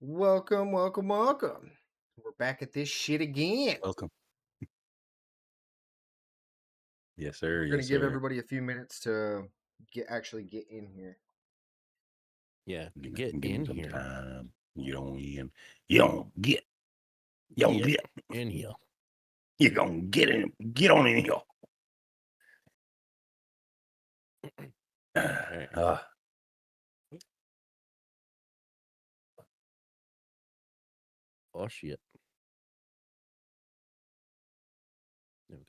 Welcome, welcome, welcome. We're back at this shit again. Welcome. Yes, sir. We're gonna Yes, give sir. everybody a few minutes to get in here. Yeah, Give get him in some here. time. You don't in. You don't get. You don't Get get. in here. You gonna get in. Get on in here. Alright. Uh, Oh shit. There we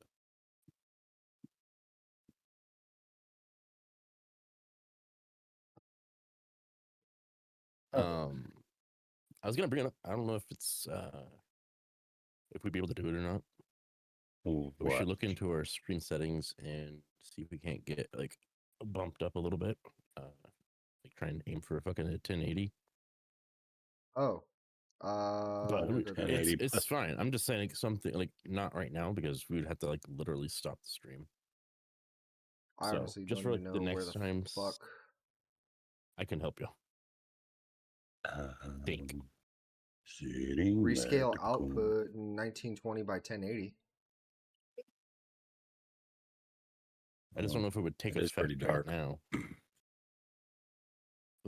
go. Okay. I was gonna bring it up. I don't know if it's if we'd be able to do it or not. But we should what? look into our screen settings and see if we can't get like bumped up a little bit. Like try and aim for a fucking 1080. Oh. But Da, da, da, da. 1080. it's fine. I'm just saying like, something like not right now because we would have to like literally stop the stream. I So honestly just don't for even like know the where next the time, fuck. I can help you. Think. Sitting Rescale back, output 1920 by 1080. I just don't know if it would take It is pretty effect right dark. now.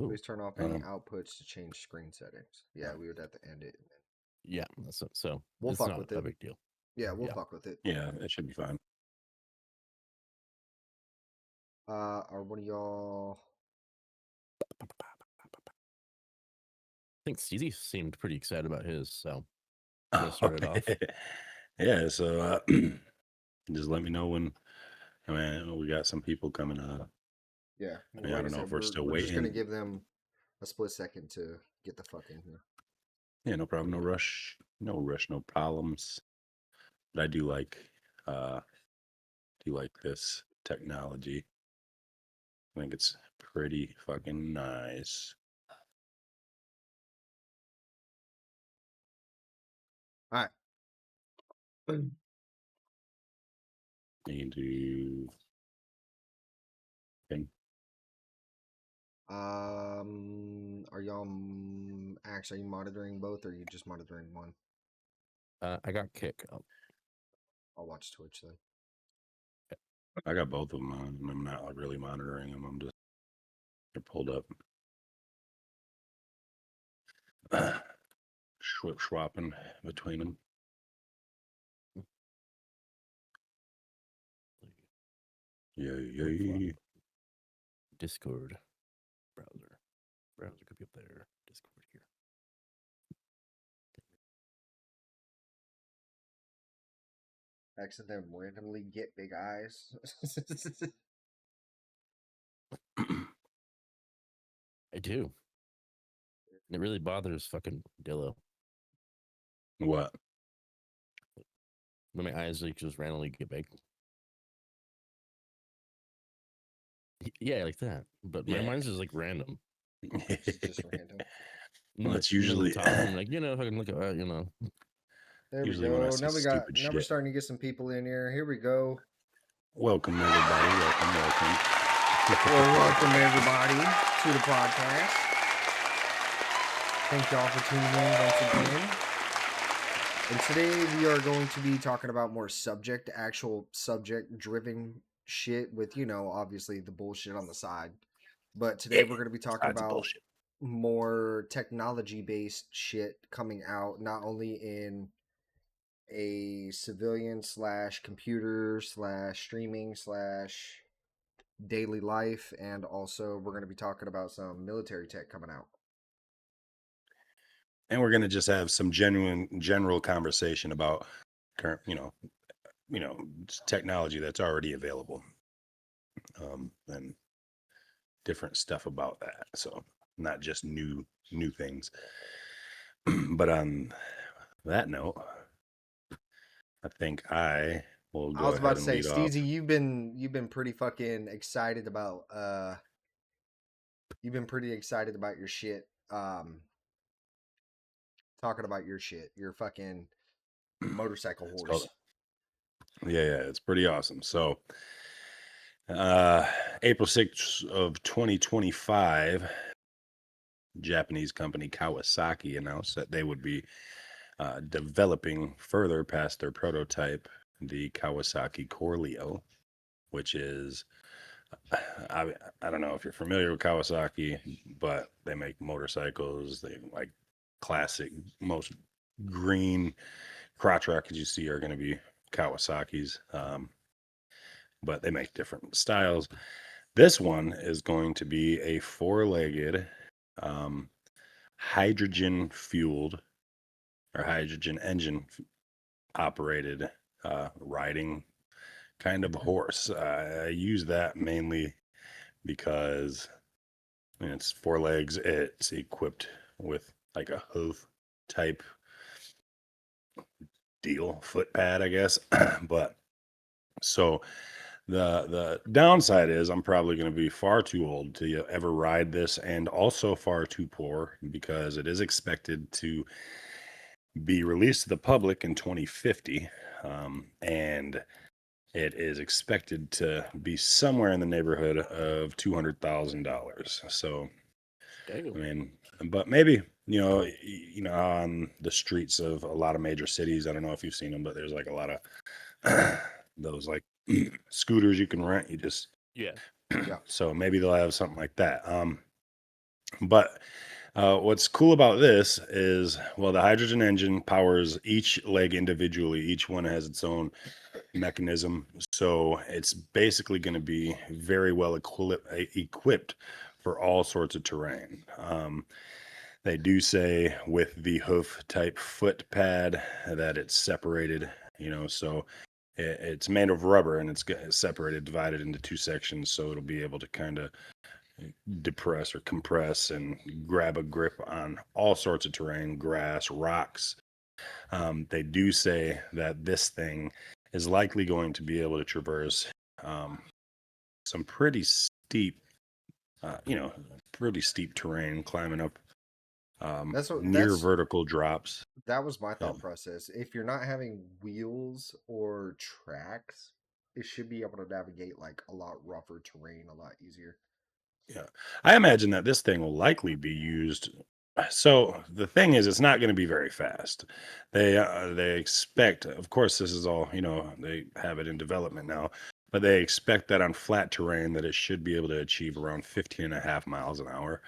Ooh, Please turn off any Um, outputs to change screen settings. Yeah, we would have to end it. And then... yeah, so We'll it's fuck not with a it. big deal. Yeah, we'll Yeah. fuck with it. yeah, it should be fine. Are one of y'all? I think CZ seemed pretty excited about his, so I'm gonna start it off. Yeah, so just let me know when. I mean, we got some people coming up. Yeah. I mean, I don't know if we're still we're just gonna waiting. give them a split second to get the fuck in here. Yeah, no problem. No rush. No rush. No problems. But I do like this technology. I think it's pretty fucking nice. All right. Need to. Okay. Are y'all actually monitoring both, or are you just monitoring one? I got kick. I'll watch Twitch then. I got both of them on. I'm not like really monitoring them. I'm just they're pulled up. Swapping between them. Yeah. Discord browser. Browser could be up there. Discord here. Accidentally randomly get big eyes. I do. It really bothers fucking Dillo What? when my eyes like just randomly get big. Yeah, like that. But Yeah. mine's just like random. Just random. Well, that's Middle usually of talking, like if I can look at There usually we when I go. see Now stupid now we're shit. starting to get some people in here. Here we go. Welcome everybody. Welcome. Well, welcome everybody to the podcast. Thank y'all for tuning in once again. And today we are going to be talking about more actual subject-driven shit with, obviously the bullshit on the side. But today we're going to be talking That's about bullshit. more technology-based shit coming out, not only in a civilian / computer / streaming / daily life, and also we're going to be talking about some military tech coming out. And we're gonna just have some general conversation about current, technology that's already available, and different stuff about that. So not just new things. But on that note, I think I will I go was about ahead to and say, lead off. Steezy, you've been pretty fucking excited about you've been pretty excited about your shit. Talking about your shit, your fucking motorcycle It's horse. called, yeah, it's pretty awesome. So April 6th of 2025, Japanese company Kawasaki announced that they would be developing further past their prototype, the Kawasaki Corleo, which is I I don't know if you're familiar with Kawasaki, but they make motorcycles. They like classic, most green crotch rockets you see are going to be Kawasaki's, but they make different styles. This one is going to be a four-legged, um, hydrogen fueled or hydrogen engine operated riding kind of horse. I use that mainly because I mean, it's four legs. It's equipped with like a hoof type deal, foot pad, I guess. But so the downside is I'm probably going to be far too old to ever ride this, and also far too poor because it is expected to be released to the public in 2050, and it is expected to be somewhere in the neighborhood of $200,000. So I Damn. mean, but maybe, on the streets of a lot of major cities, I don't know if you've seen them, but there's like a lot of those like scooters you can rent. You just, Yeah. Yeah. so maybe they'll have something like that. But what's cool about this is, well, the hydrogen engine powers each leg individually. Each one has its own mechanism. So it's basically going to be very well equipped for all sorts of terrain. They do say with the hoof type foot pad that it's separated, so it's made of rubber and it's separated, divided into two sections. So it'll be able to kind of depress or compress and grab a grip on all sorts of terrain, grass, rocks. They do say that this thing is likely going to be able to traverse some pretty steep, pretty steep terrain, climbing up That's what near vertical drops. that was my thought Um, process. If you're not having wheels or tracks, it should be able to navigate like a lot rougher terrain a lot easier. yeah, I imagine that this thing will likely be used. So the thing is, it's not going to be very fast. They expect, of course, this is all they have it in development now, but they expect that on flat terrain that it should be able to achieve around 15.5 miles an hour.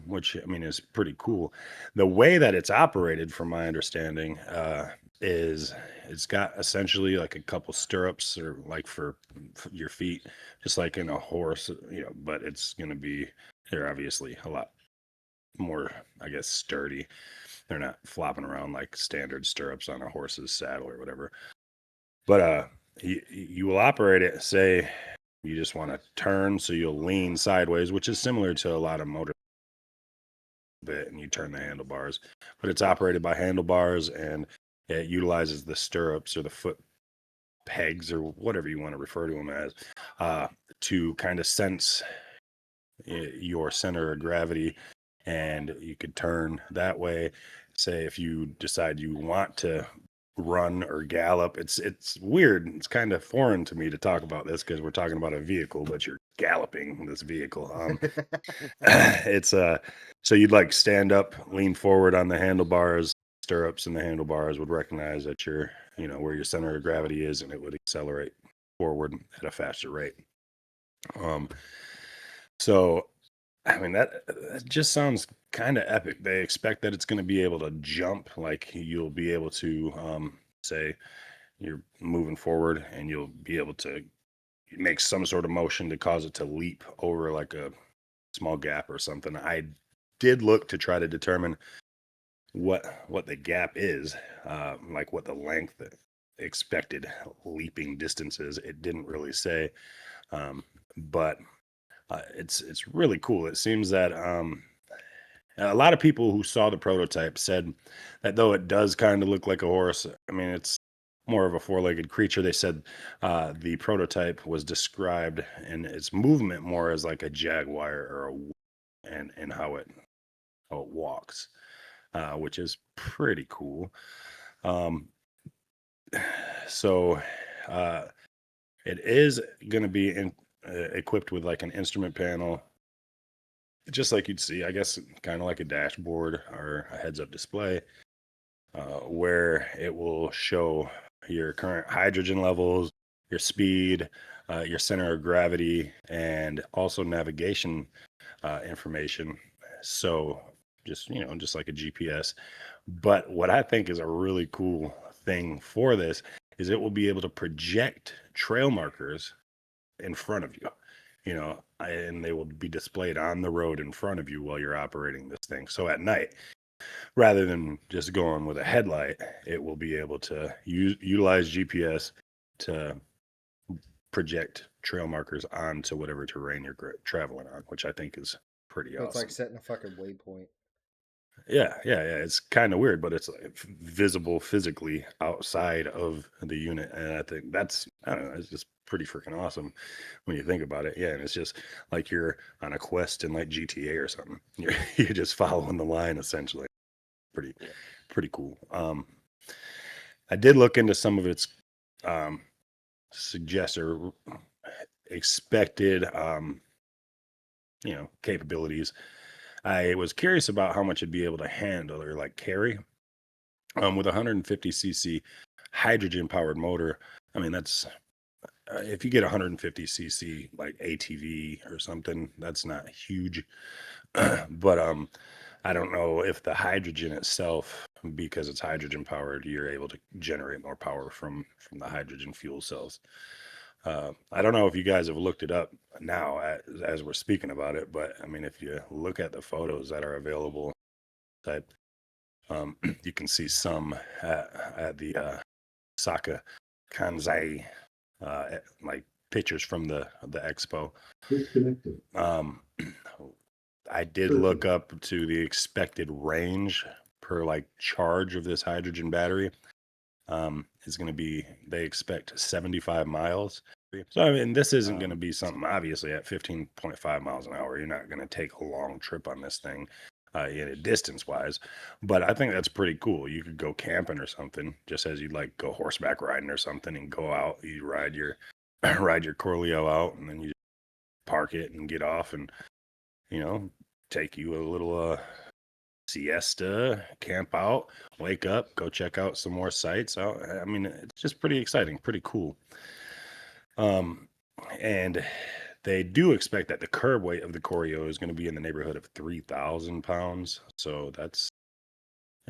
Which I mean is pretty cool. The way that it's operated, from my understanding, is it's got essentially like a couple stirrups or like for your feet, just like in a horse, but it's going to be, they're obviously a lot more, I guess, sturdy. They're not flopping around like standard stirrups on a horse's saddle or whatever. But you will operate it, say you just want to turn, so you'll lean sideways, which is similar to a lot of motor bit, and you turn the handlebars, but it's operated by handlebars, and it utilizes the stirrups or the foot pegs or whatever you want to refer to them as, to kind of sense your center of gravity, and you could turn that way. Say if you decide you want to run or gallop, it's weird, it's kind of foreign to me to talk about this because we're talking about a vehicle, but you're galloping this vehicle. It's so you'd like stand up, lean forward on the handlebars, stirrups, and the handlebars would recognize that you're, where your center of gravity is, and it would accelerate forward at a faster rate. Um, so I mean that just sounds kind of epic. They expect that it's going to be able to jump, like you'll be able to say you're moving forward, and you'll be able to make some sort of motion to cause it to leap over like a small gap or something. I did look to try to determine what the gap is, like what the length expected leaping distance is. It didn't really say, but it's really cool. It seems that a lot of people who saw the prototype said that though it does kind of look like a horse, I mean it's more of a four-legged creature. They said the prototype was described in its movement more as like a jaguar or and how it walks, which is pretty cool. Um, so uh, it is going to be equipped with like an instrument panel, just like you'd see, I guess, kind of like a dashboard or a heads-up display, where it will show your current hydrogen levels, your speed, your center of gravity, and also navigation information. So just, just like a GPS. But what I think is a really cool thing for this is it will be able to project trail markers in front of you, and they will be displayed on the road in front of you while you're operating this thing. So at night, rather than just going with a headlight, it will be able to utilize GPS to project trail markers onto whatever terrain you're traveling on, which I think is pretty So it's awesome. like setting a fucking waypoint. Yeah. It's kind of weird, but it's like visible physically outside of the unit, and I think I don't know, it's just pretty freaking awesome when you think about it. Yeah, and it's just like you're on a quest in like GTA or something. You're just following the line essentially. Pretty Yeah. pretty cool. I did look into some of its suggest or expected capabilities. I was curious about how much it'd be able to handle or like carry. With 150cc hydrogen powered motor, I mean that's if you get 150cc like ATV or something, that's not huge. But I don't know if the hydrogen itself, because it's hydrogen powered, you're able to generate more power from the hydrogen fuel cells. I don't know if you guys have looked it up now as we're speaking about it, but I mean, if you look at the photos that are available, type, you can see some at the Saka Kanzai, like pictures from the expo. Disconnected. I did look up to the expected range per like charge of this hydrogen battery. Is going to be, they expect 75 miles. So, I mean, this isn't going to be something, obviously, at 15.5 miles an hour. You're not going to take a long trip on this thing in a distance wise. But I think that's pretty cool. You could go camping or something, just as you'd like go horseback riding or something and go out. You ride your ride your Corleo out, and then you park it and get off and, take you a little siesta, camp out, wake up, go check out some more sites out. I mean, it's just pretty exciting, pretty cool. And they do expect that the curb weight of the Coreo is going to be in the neighborhood of 3,000 pounds. So that's,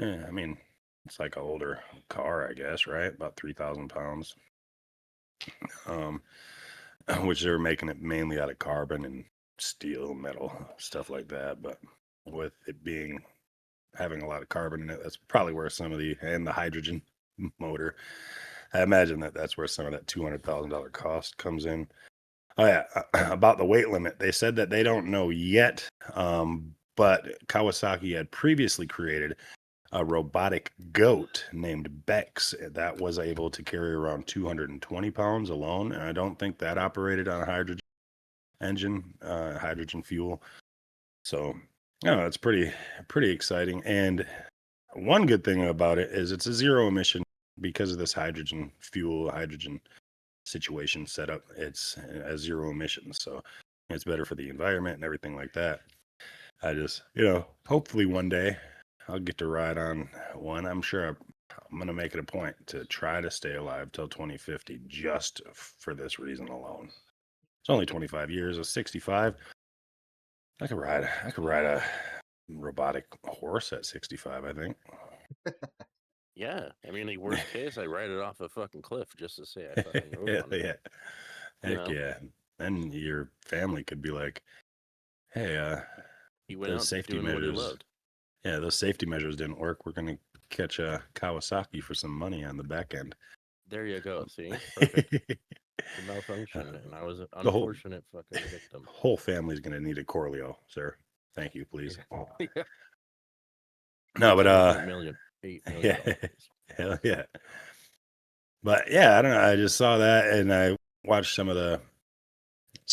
I mean, it's like an older car, I guess, right? About 3,000 pounds. Which they're making it mainly out of carbon and steel, metal, stuff like that. But with it having a lot of carbon in it, that's probably where some of and the hydrogen motor, I imagine that's where some of that $200,000 cost comes in. Oh yeah, about the weight limit, they said that they don't know yet, but Kawasaki had previously created a robotic goat named Bex that was able to carry around 220 pounds alone, and I don't think that operated on a hydrogen engine, hydrogen fuel. So, it's pretty exciting. And one good thing about it is it's a zero emission because of this hydrogen situation set up. It's a zero emissions, so it's better for the environment and everything like that. I just, hopefully one day I'll get to ride on one. I'm sure I'm going to make it a point to try to stay alive till 2050 just for this reason alone. It's only 25 years. Of 65, I could ride a robotic horse at 65, I think. Yeah, I mean, the worst case, I ride it off a fucking cliff just to say I fucking rode on it. Yeah. Heck yeah. Then your family could be like, hey, He went those out safety doing what he measures. loved. Yeah, those safety measures didn't work. We're going to catch a Kawasaki for some money on the back end. There you go. See, perfect. The malfunction, and I was an unfortunate fucking victim. Whole family's going to need a Corleo, sir. Thank you, please. Yeah. No, but $8 million. yeah, hell yeah. But yeah, I don't know. I just saw that and I watched some of the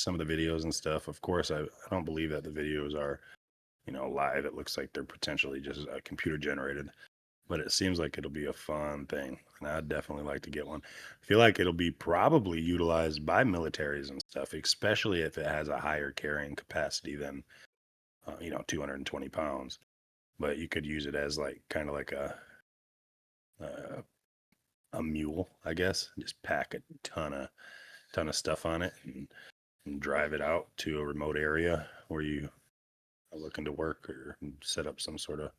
videos and stuff. Of course, I don't believe that the videos are, live. It looks like they're potentially just computer generated, but it seems like it'll be a fun thing, and I'd definitely like to get one. I feel like it'll be probably utilized by militaries and stuff, especially if it has a higher carrying capacity than 220 pounds, but you could use it as like kind of like uh, a mule, I guess. Just pack a ton of stuff on it and drive it out to a remote area where you are looking to work or set up some sort of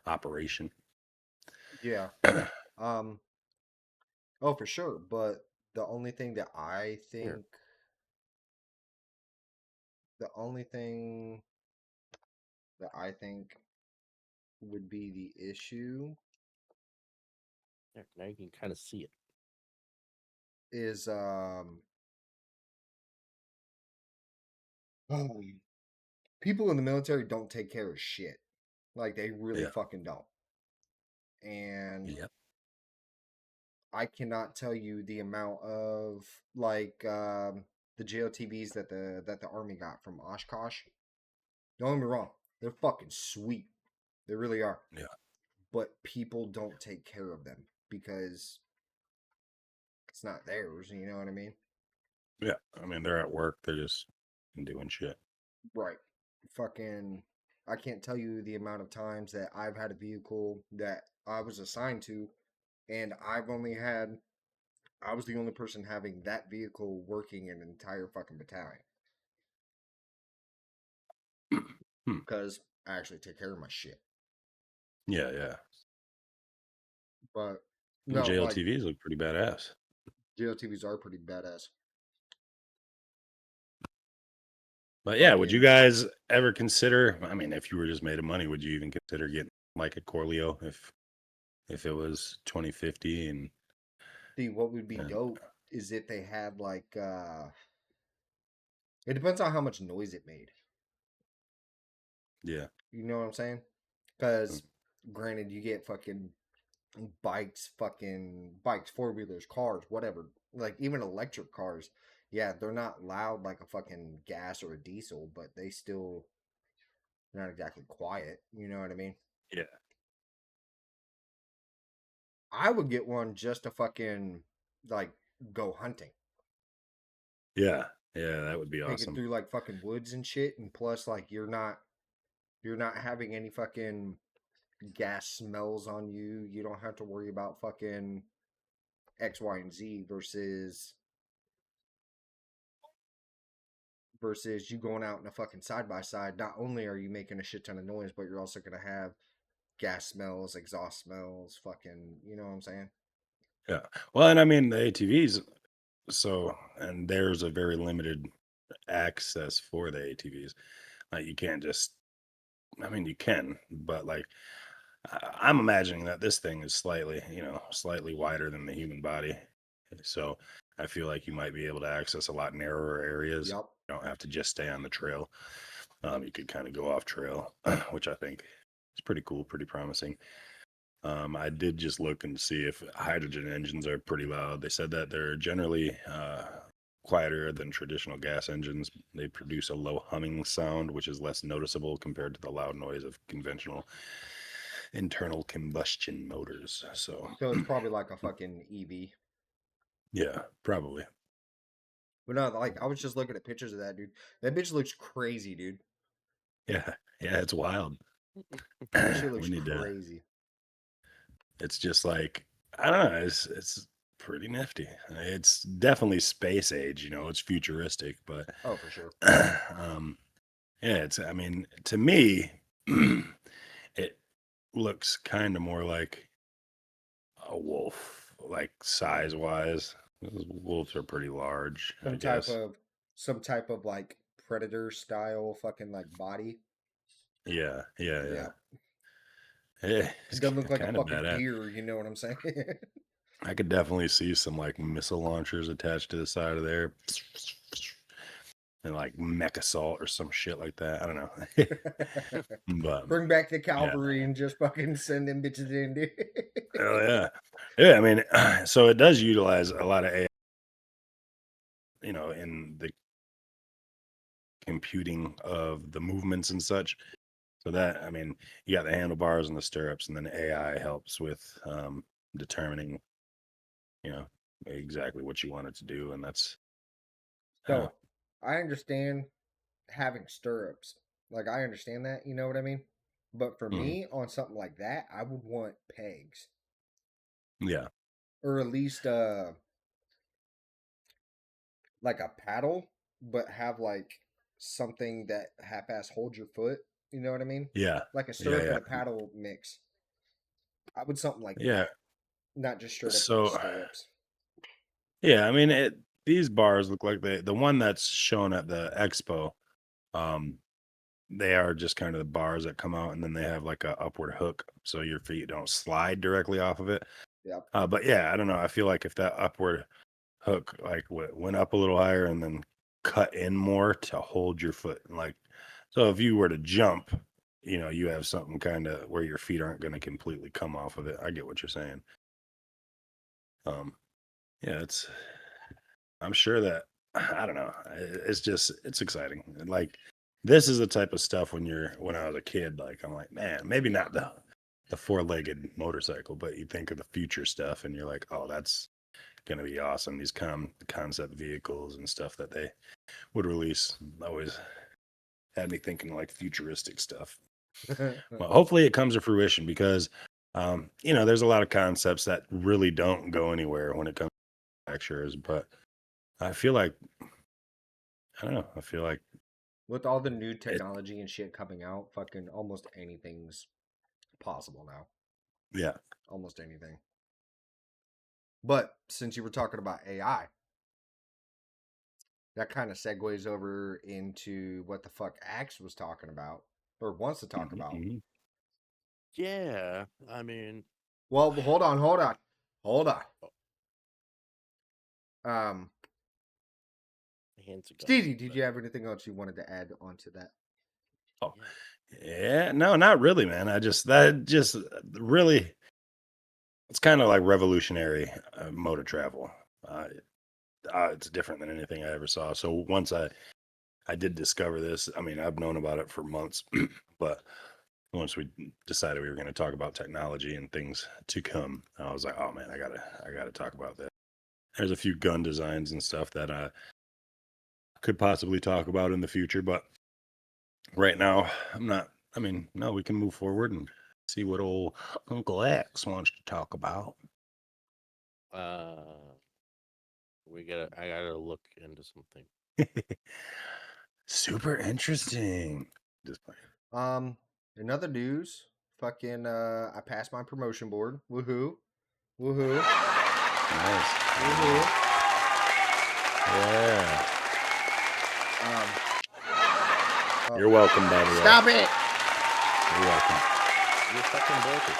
operation. Yeah. Um. Oh, for sure. But the only thing that I Here, think, the only thing that I think would be the issue there, now you can kind of see it. is people in the military don't take care of shit. Like they really Yeah. fucking don't. And Yep. I cannot tell you the amount of like the JLTVs that the army got from Oshkosh. Don't get me wrong, they're fucking sweet. They really are. Yeah. But people don't take care of them because it's not theirs. You know what I mean? Yeah. I mean, they're at work. They're just doing shit. Right. Fucking. I can't tell you the amount of times that I've had a vehicle that I was assigned to, and I was the only person having that vehicle working an entire fucking battalion Hmm. because I actually take care of my shit. Yeah. Yeah. But The no, like JLTVs look pretty badass. JLTVs are pretty badass. But yeah, would you Fucking guys ever consider? I mean, if you were just made of money, would you even consider getting like a Corleo if it was 2050 see what would be and dope is if they had like it depends on how much noise it made. yeah, You know what I'm saying? mm, Because granted, you get fucking bikes, four wheelers, cars, whatever. Like even electric cars. Yeah, they're not loud like a fucking gas or a diesel, but they still not exactly quiet. You know what I mean? yeah, I would get one just to fucking like go hunting. yeah, yeah, that would be Take it awesome. through like fucking woods and shit, and plus like you're not having any fucking gas smells on you. You don't have to worry about fucking X, Y, and Z versus you going out in a fucking side by side. Not only are you making a shit ton of noise, but you're also gonna have gas smells, exhaust smells, fucking you know what I'm saying? Yeah. Well, and I mean the ATVs. So, and there's a very limited access for the ATVs. Like you can't just. I mean, you can, but like I'm imagining that this thing is slightly wider than the human body. So I feel like you might be able to access a lot narrower areas. Yup. You don't have to just stay on the trail. You could kind of go off trail, which I think is pretty cool, pretty promising. I did just look and see if hydrogen engines are pretty loud. They said that they're generally quieter than traditional gas engines. They produce a low humming sound, which is less noticeable compared to the loud noise of conventional internal combustion motors. So, So it's probably like a fucking EV. yeah, probably. But no, like I was just looking at pictures of that dude. That bitch looks crazy, dude. Yeah, yeah, it's wild. That shit We looks need to. crazy. It's just like I don't know. It's pretty nifty. It's definitely space age. It's futuristic, but Oh, for sure. um, yeah. It's. I mean, to me, it looks kind of more like a wolf, like size wise. Wolves are pretty large, I Some type guess. of some type of like predator style fucking like body. Yeah, yeah, yeah. Yeah. Yeah, It it's doesn't look like a kind of fucking badass. deer, you know what I'm saying? I could definitely see some like missile launchers attached to the side of there, and like mech assault or some shit like that. I don't know, but Bring back the yeah, cavalry and just fucking send them bitches in, dude. hell yeah, yeah. I mean, so it does utilize a lot of AI, in the computing of the movements and such. So that I mean, you got the handlebars and the stirrups, and then AI helps with determining, exactly what you want it to do, and that's uh, So I understand having stirrups. Like I understand that, you know what I mean? But for Mhm. me, on something like that, I would want pegs. Yeah. Or at least like a paddle, but have like something that half-ass holds your foot. You know what I mean? Yeah. Like a Yeah. stirrup Yeah. and a paddle mix. I would something like Yeah. that, not just straight up like So, stirrups. yeah, I mean, these bars look like the one that's shown at the expo. Um, they are just kind of the bars that come out, and then they have like a upward hook, so your feet don't slide directly off of it. Yep. But yeah, I don't know. I feel like if that upward hook like went up a little higher and then cut in more to hold your foot, like, so if you were to jump, you have something kind of where your feet aren't going to completely come off of it. I get what you're saying. Um, yeah, I'm sure that I don't know. It's exciting. And, like, this is the type of stuff when I was a kid, like I'm like, man, maybe not the four-legged motorcycle, but you think of the future stuff and you're like, oh, that's gonna be awesome. These concept vehicles and stuff that they would release always had me thinking like futuristic stuff. Well, hopefully it comes to fruition because there's a lot of concepts that really don't go anywhere when it comes to manufacturers, but I feel like I don't know. I feel like With all the new it. technology and shit coming out, fucking almost anything's possible now. Yeah. Almost anything. But since you were talking about AI, that kind of segues over into what the fuck Axe was talking about or wants to talk Mhm, about. mhm. Yeah, I mean, Well, hold on. Um, hands are gone. Steezy, did But you have anything else you wanted to add onto that? Oh, yeah, yeah. No, not really, man. That just really, it's kind of like revolutionary motor travel. Uh, it's different than anything I ever saw. So once I did discover this, I mean, I've known about it for months, but once we decided we were going to talk about technology and things to come, I was like, oh man, I gotta talk about that. There's a few gun designs and stuff that I could possibly talk about in the future, but right now I'm not. I mean, no, we can move forward and see what old Uncle X wants to talk about. uh, I gotta look into something. Super interesting. Just playing. In other news, fucking I passed my promotion board. Woohoo. Woohoo. Nice. Woohoo. Yeah. Oh, You're welcome, by the way. stop it! You're welcome. You fucking broke it.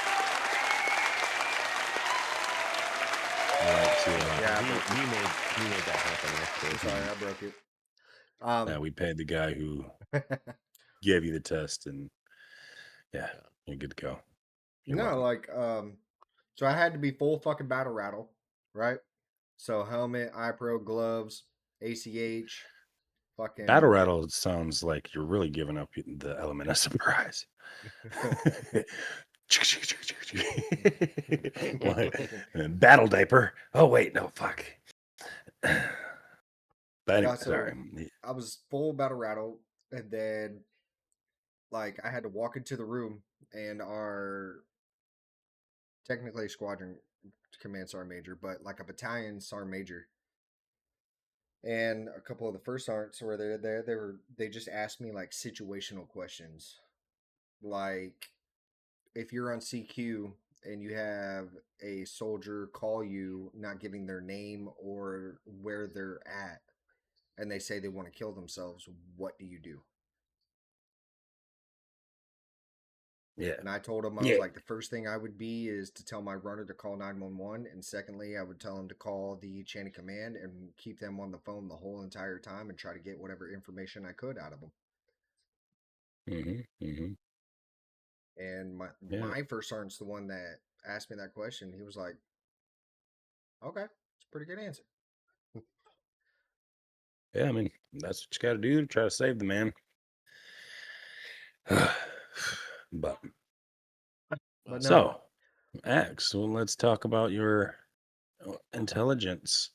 I like to, Yeah, I he, broke it. he made that happen. I'm Actually. sorry, I broke it. we paid the guy who gave you the test, and yeah, you're good to go. You're no, welcome. like so I had to be full fucking battle rattle, right? So helmet, iPro, gloves, ACH, Battle fucking rattle sounds like you're really giving up the element of surprise. Like, battle diaper. Oh wait, no, fuck. But anyway, yeah, so sorry. I was full battle rattle, and then like I had to walk into the room, and our technically squadron command sergeant major, but like a battalion sergeant major, and a couple of the first sergeants were there. They just asked me like situational questions, like if you're on CQ and you have a soldier call you, not giving their name or where they're at, and they say they want to kill themselves, what do you do? Yeah. And I told him, I was Yeah. like, the first thing I would be is to tell my runner to call 911. And secondly, I would tell him to call the chain of command and keep them on the phone the whole entire time and try to get whatever information I could out of them. And Yeah. my first sergeant's the one that asked me that question. He was like, okay, it's a pretty good answer. Yeah, I mean, that's what you got to do to try to save the man. But But no, so, Axe, well, let's talk about your intelligence.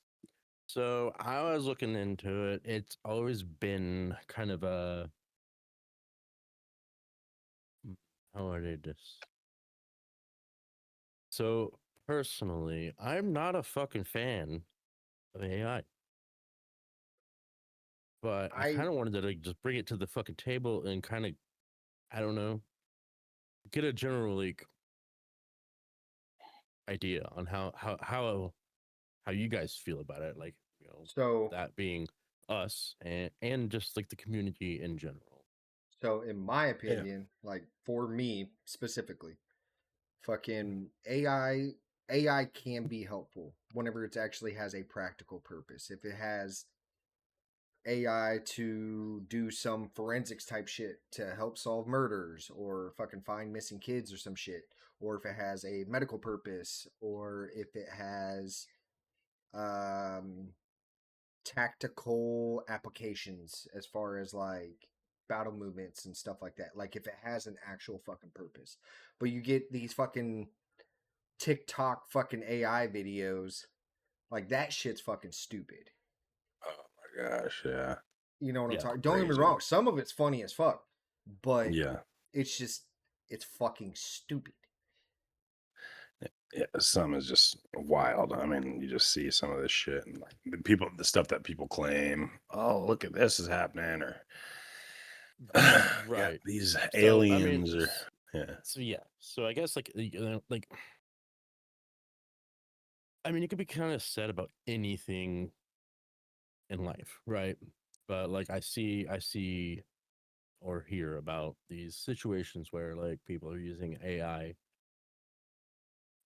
So I was looking into it. It's always been kind of a how I did this. So personally, I'm not a fucking fan of AI, but I I kind of wanted to like just bring it to the fucking table and kind of, I don't know, get a general like idea on how you guys feel about it, like, you know, so that being us and just like the community in general. so in my Yeah. opinion, like for me specifically, fucking AI can be helpful whenever it actually has a practical purpose. If it has AI to do some forensics type shit to help solve murders or fucking find missing kids or some shit, or if it has a medical purpose, or if it has um tactical applications as far as like battle movements and stuff like that. Like if it has an actual fucking purpose. But you get these fucking TikTok fucking AI videos, like that shit's fucking stupid. Oh my gosh. Yeah. You know what I'm Yeah. talking? Don't get me Crazy. wrong, some of it's funny as fuck, but Yeah. it's just it's fucking stupid. Yeah. Some is just wild. I mean, you just see some of this shit and like the stuff that people claim, oh, look at this is happening, or got Right. these So I mean, aliens, or yeah. so yeah. So I guess like like I mean, it could be kind of said about anything in life, right? But like I see or hear about these situations where like people are using AI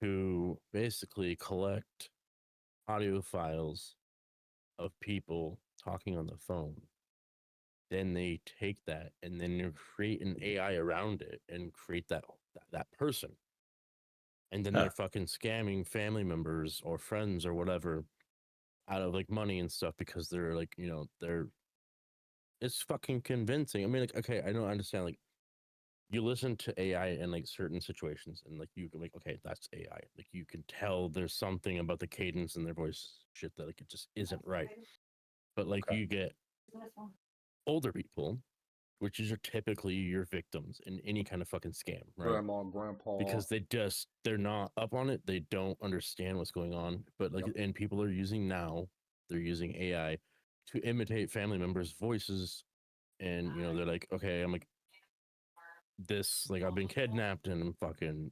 to basically collect audio files of people talking on the phone. Then they take that and then you create an AI around it and create that person. And then Huh. they're fucking scamming family members or friends or whatever out of like money and stuff because they're like, you know, they're it's fucking convincing. I mean, like, okay, I don't understand. Like, you listen to AI in like certain situations, and like you can like, okay, that's AI. Like, you can tell there's something about the cadence in their voice, shit that like it just isn't right. But like, Okay. you get older people, which is typically your victims in any kind of fucking scam, right? Grandma, grandpa. Because they're not up on it. They don't understand what's going on. But like, Yep. and people are using now, they're using AI to imitate family members' voices, and you know they're like, okay, I'm like this, like I've been kidnapped, and I'm fucking,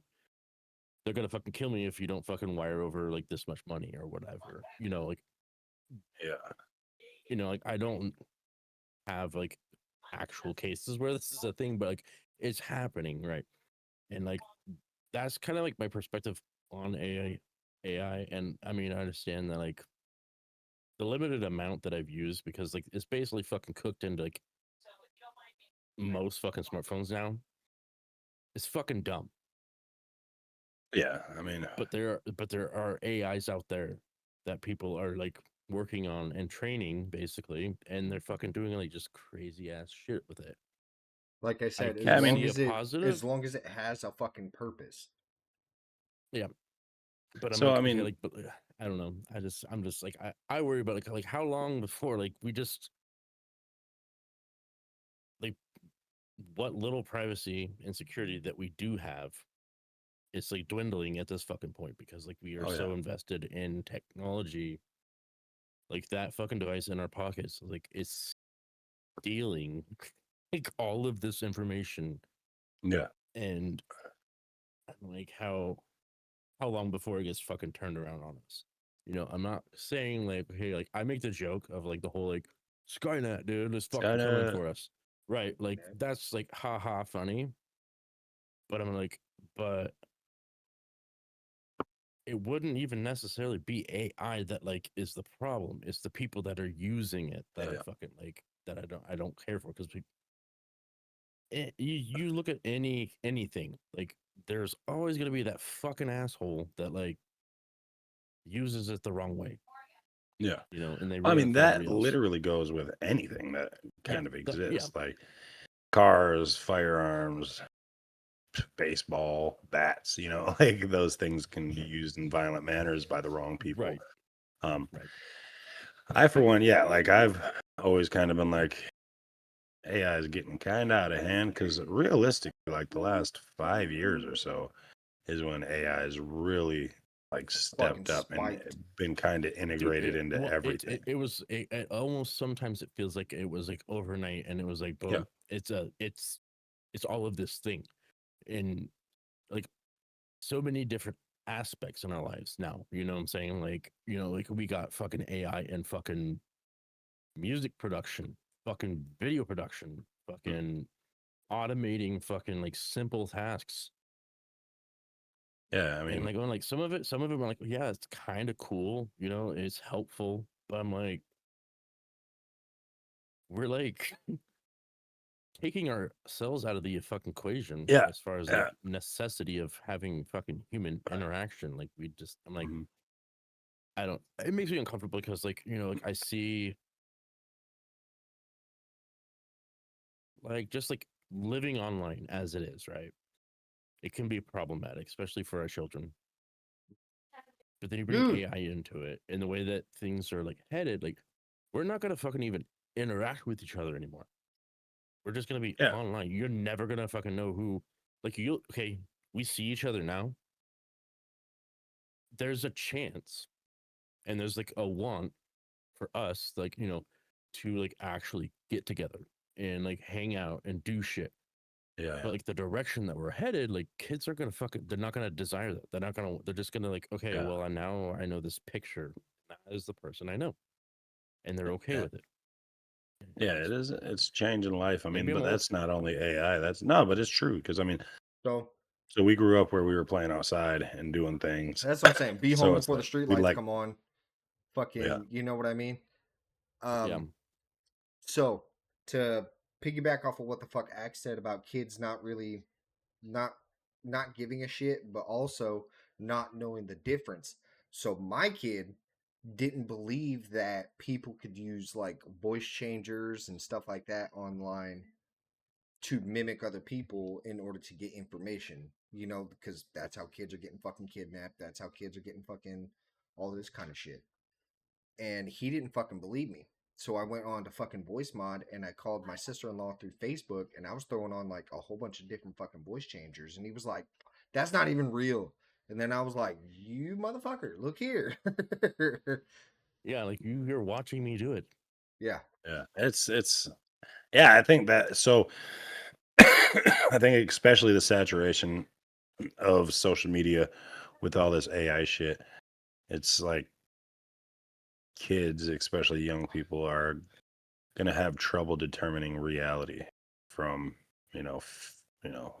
they're gonna fucking kill me if you don't fucking wire over like this much money or whatever. Yeah. Like I don't have like actual cases where this is a thing, but like it's happening, right? And like that's kind of like my perspective on AI. And I mean, I understand that like the limited amount that I've used, because like it's basically fucking cooked into like most fucking smartphones now. It's fucking dumb. Yeah. I mean, But there are AIs out there that people are like working on and training basically, and they're fucking doing like just crazy ass shit with it. Like I I said, yeah. can I mean, see a positive, as long as it has a fucking purpose. yeah. But I'm so I like, okay, mean, like, but I don't know. I'm just like, I worry about like how long before like we just like what little privacy and security that we do have, it's like dwindling at this fucking point because like we are oh yeah, so invested in technology, like that fucking device in our pockets, like it's stealing like all of this information. yeah, And I'm like, how long before it gets fucking turned around on us? I'm not saying like, hey, like I make the joke of like the whole like Skynet, dude, is it's fucking coming kinda for us, right? Like that's like haha funny, but I'm like, but it wouldn't even necessarily be AI that like is the problem. It's the people that are using it that I yeah, fucking like, that I don't care for, because you look at anything, like there's always gonna be that fucking asshole that like uses it the wrong way, yeah. and they I ruin it mean, for that everybody else. literally goes with anything that Yeah, kind of yeah, exists, like cars, firearms, baseball, bats. Like those things can be used in violent manners by the wrong people. right, Um, right, I, for one, yeah, like I've always kind of been like, AI is getting kind of out of hand because realistically, like the last 5 years or so, is when AI is really like Fucking stepped up and spiked. been kind of Dude, integrated into well, everything. it was it almost sometimes it feels like it was like overnight, and it was like Yeah. boom, it's all of this thing, in like so many different aspects in our lives now. You know what I'm saying? Like, like we got fucking AI and fucking music production, fucking video production, fucking automating fucking like simple tasks. Yeah. I And mean, like when like some of it were like, yeah, it's kind of cool, it's helpful, but I'm like, we're like taking ourselves out of the fucking equation yeah. as far as like Yeah. necessity of having fucking human interaction. Like I'm like, Mhm. I don't, it makes me uncomfortable because like, like I see like just like living online as it is, right? It can be problematic, especially for our children. But then you bring Dude, AI into it and the way that things are like headed, like we're not gonna fucking even interact with each other anymore. We're just gonna be Yeah. online. You're never gonna fucking know who, like you. Okay, we see each other now. There's a chance, and there's like a want for us, like to like actually get together and like hang out and do shit. Yeah. But like the direction that we're headed, like kids are gonna fucking, they're not gonna desire that. They're not gonna. They're just gonna like, okay, Yeah. well, now I know this picture. That is the person I know, and they're okay Yeah. with it. Yeah. And It is. It's changing life. I mean, maybe I'm but old. that's not only AI. That's no, but it's true. Because I mean, so so we grew up where we were playing outside and doing things. that's what I'm saying. Be home So it's before the like street we lights like, come on. yeah. Fucking, you know what I mean? Yeah, So to piggyback off of what the fuck Axe said about kids not really not not giving a shit, but also not knowing the difference. So my kid didn't believe that people could use like voice changers and stuff like that online to mimic other people in order to get information. You know, because that's how kids are getting fucking kidnapped. That's how kids are getting fucking all this kind of shit. And he didn't fucking believe me. So I went on to fucking voice mod and I called my sister in law through Facebook and I was throwing on like a whole bunch of different fucking voice changers. And he was like, that's not even real. And then I was like, you motherfucker, look here. yeah. Like you're watching me do it. Yeah. Yeah. It's yeah. I think that so. I think especially the saturation of social media with all this AI shit. It's like kids, especially young people, are gonna have trouble determining reality from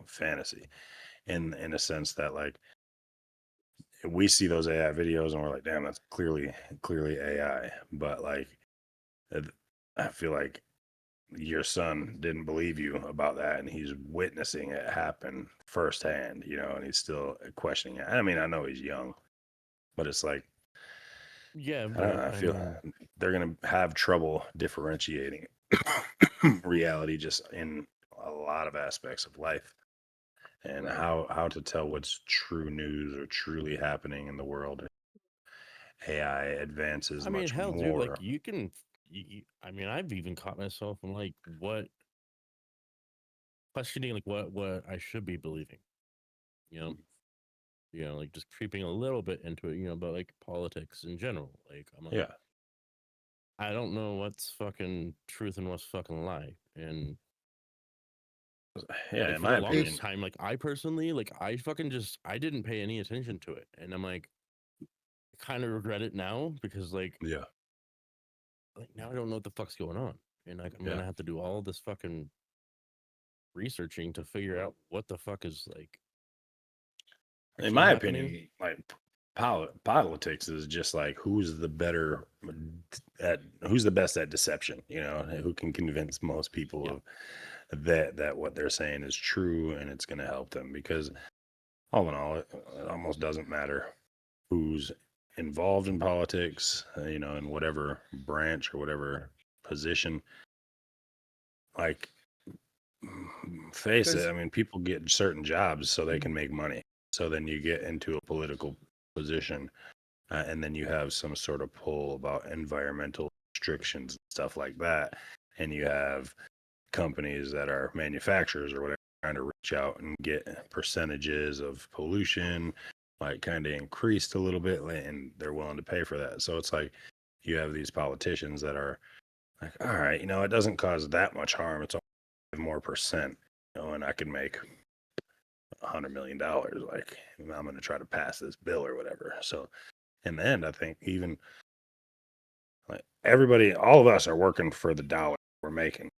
fantasy. In a sense that like we see those AI videos and we're like, damn, that's clearly AI. But like, it- I feel like your son didn't believe you about that, and he's witnessing it happen firsthand, and he's still questioning it. I mean, I know he's young, but it's like Yeah, I don't but know. I I feel mean, they're gonna have trouble differentiating reality just in a lot of aspects of life, and Right. how to tell what's true news or truly happening in the world. AI advances I mean, much hell, dude, like more. you can. I mean, I've even caught myself in like what questioning, like what I should be believing. You know, like just creeping a little bit into it. About like politics in general. Like I'm like, Yeah, I don't know what's fucking truth and what's fucking lie. And yeah. like In for the my longest opinion, It's time, like I personally, like I fucking just I didn't pay any attention to it, and I'm like, kind of regret it now because yeah, like now I don't know what the fuck's going on, and like I'm yeah. gonna have to do all this fucking researching to figure out what the fuck is like In actually my happening. opinion, like politics is just like who's the better at who's the best at deception. Who can convince most people Yeah. of that what they're saying is true and it's going to help them. Because all in all, it almost doesn't matter who's involved in politics, in whatever branch or whatever position. Like, face it, because I mean, people get certain jobs so they can make money. So then you get into a political position, and then you have some sort of pull about environmental restrictions and stuff like that. And you have companies that are manufacturers or whatever trying to reach out and get percentages of pollution like kind of increased a little bit, and they're willing to pay for that. So it's like you have these politicians that are like, all right, it doesn't cause that much harm. It's only 5 more percent, and I can make $100 million. Like, I'm going to try to pass this bill or whatever. So in the end, I think even like everybody, all of us are working for the dollar we're making.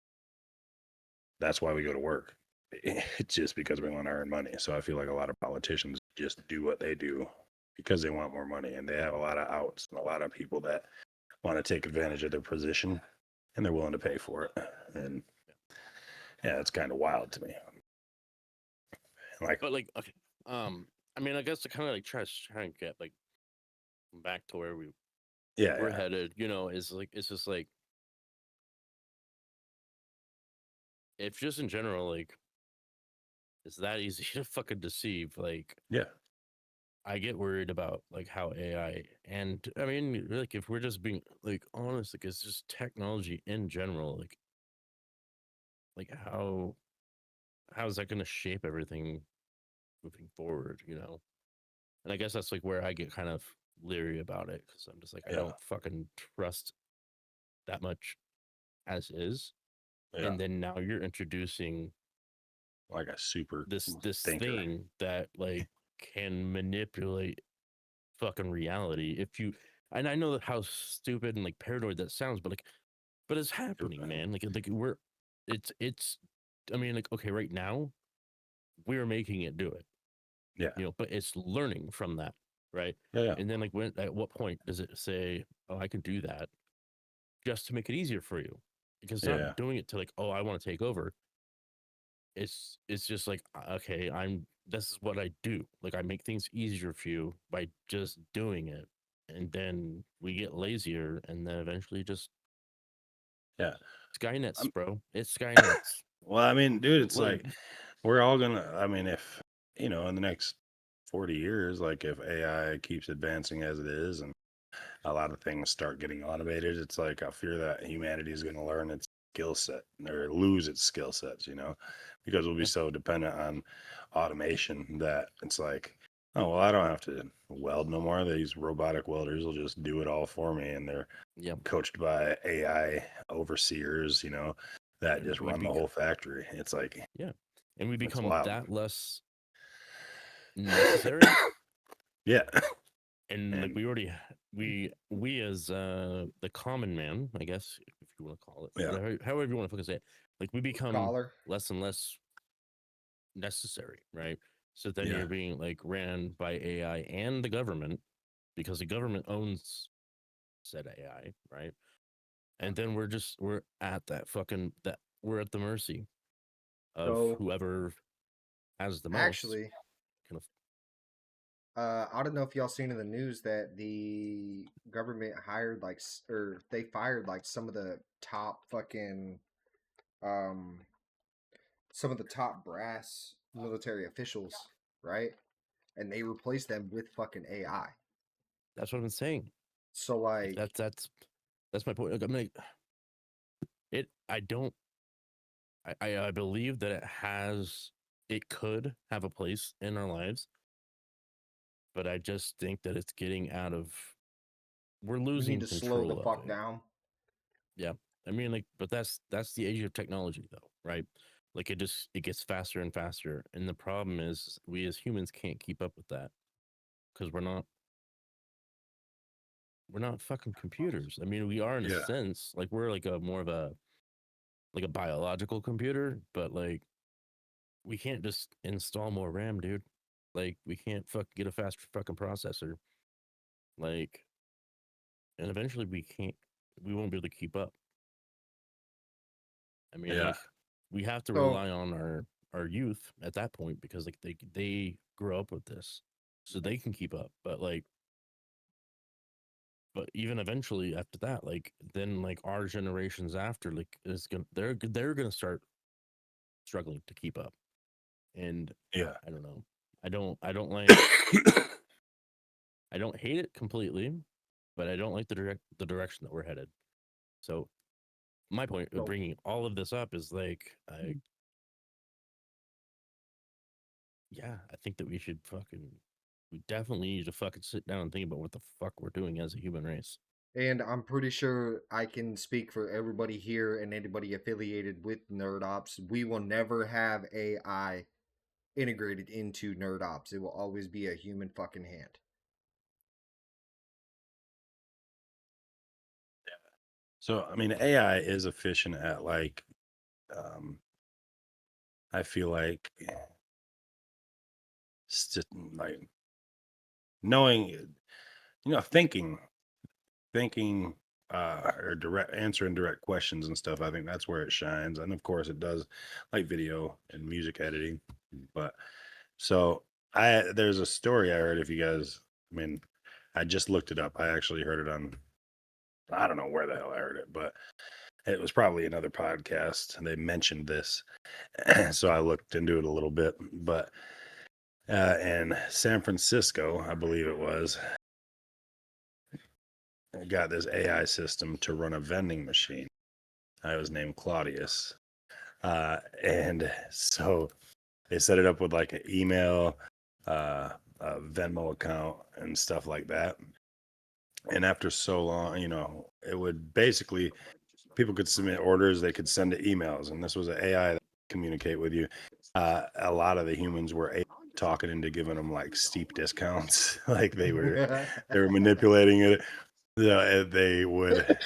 That's why we go to work. It's just because we want to earn money. So I feel like a lot of politicians just do what they do because they want more money, and they have a lot of outs and a lot of people that want to take advantage of their position, and they're willing to pay for it. And yeah, it's kind of wild to me. Like, But like, okay, I mean, I guess to kind of like try and get like back to where we're yeah, headed, is like it's just like if just in general, like it's that easy to fucking deceive. Like, yeah, I get worried about like how AI, and I mean, like if we're just being like honest, like it's just technology in general, like how is that going to shape everything moving forward, And I guess that's like where I get kind of leery about it because I'm just like I yeah, don't fucking trust that much as is, yeah. and then now you're introducing Like a super this thinker. thing that like can manipulate fucking reality if you, and I know that how stupid and like paranoid that sounds, but it's happening, man. Like we're it's I mean, like, okay, right now we're making it do it, Yeah, but it's learning from that, right? yeah, And then like when at what point does it say, oh, I can do that just to make it easier for you? Because it's yeah, not doing it to like, oh, I want to take over. It's just like, okay, this is what I do. Like I make things easier for you by just doing it. And then we get lazier and then eventually just yeah. Skynet's, I'm, bro. It's Skynet's. well, I mean, dude, it's Like, like we're all gonna. I mean, if in the next 40 years, like if AI keeps advancing as it is, and a lot of things start getting automated, it's like I fear that humanity is gonna learn its skill set or lose its skill sets. Because we'll be yeah, so dependent on automation that it's like, oh well, I don't have to weld no more. These robotic welders will just do it all for me, and they're yeah. coached by AI overseers, that And just run the whole factory. It's like, yeah. And we it's become wild. that less necessary. Yeah. And like And we as the common man, I guess, if you want to call it, yeah, whatever, however you want to fucking say it, like we Blue become collar. less and less necessary, right? So then yeah, you're being like ran by AI and the government because the government owns said AI, right? And then we're at that we're at the mercy of So whoever has the most actually, kind of. I don't know if y'all seen in the news that the government hired or they fired like um some of the top brass military officials, right? And they replaced them with fucking AI. That's what I'm saying. So Like like, that's my point. Like, I'm like it. I don't. I believe that it could have a place in our lives, but I just think that it's getting out of. We're we need losing to slow the control of fuck it. down. Yeah, I mean, like, but that's the age of technology, though, right? Like, it gets faster and faster, and the problem is we as humans can't keep up with that because we're not fucking computers. I mean, we are in a yeah, sense, like we're like a more of a like a biological computer, but like we can't just install more RAM, dude. Like we can't get a faster fucking processor. Like, and eventually we won't be able to keep up. I mean, yeah, like we have to So rely on our youth at that point because like they grow up with this, so they can keep up. But even eventually after that, like then like our generations after, like is gonna they're gonna start struggling to keep up. And yeah. I don't know. I don't like I don't hate it completely, but I don't like the direction that we're headed. So my point of So- bringing all of this up is like, yeah, I think that we definitely need to fucking sit down and think about what the fuck we're doing as a human race. And I'm pretty sure I can speak for everybody here and anybody affiliated with Nerd Ops. We will never have AI integrated into Nerd Ops. It will always be a human fucking hand. So I mean, AI is efficient at like, I feel like, like knowing, thinking, or direct answering direct questions and stuff. I think that's where it shines, and of course, it does like video and music editing. But so there's a story I heard. If you guys, I mean, I just looked it up. I actually heard it on. I don't know where the hell I heard it, but it was probably another podcast, and they mentioned this. So I looked into it a little bit, but in San Francisco, I believe it was, got this AI system to run a vending machine. I was named Claudius. And so they set it up with like an email, a Venmo account, and stuff like that. And after so long, it would basically, people could submit orders, they could send it emails, and this was an AI that could communicate with you. A lot of the humans were talking into giving them like steep discounts, like they were manipulating it. They would.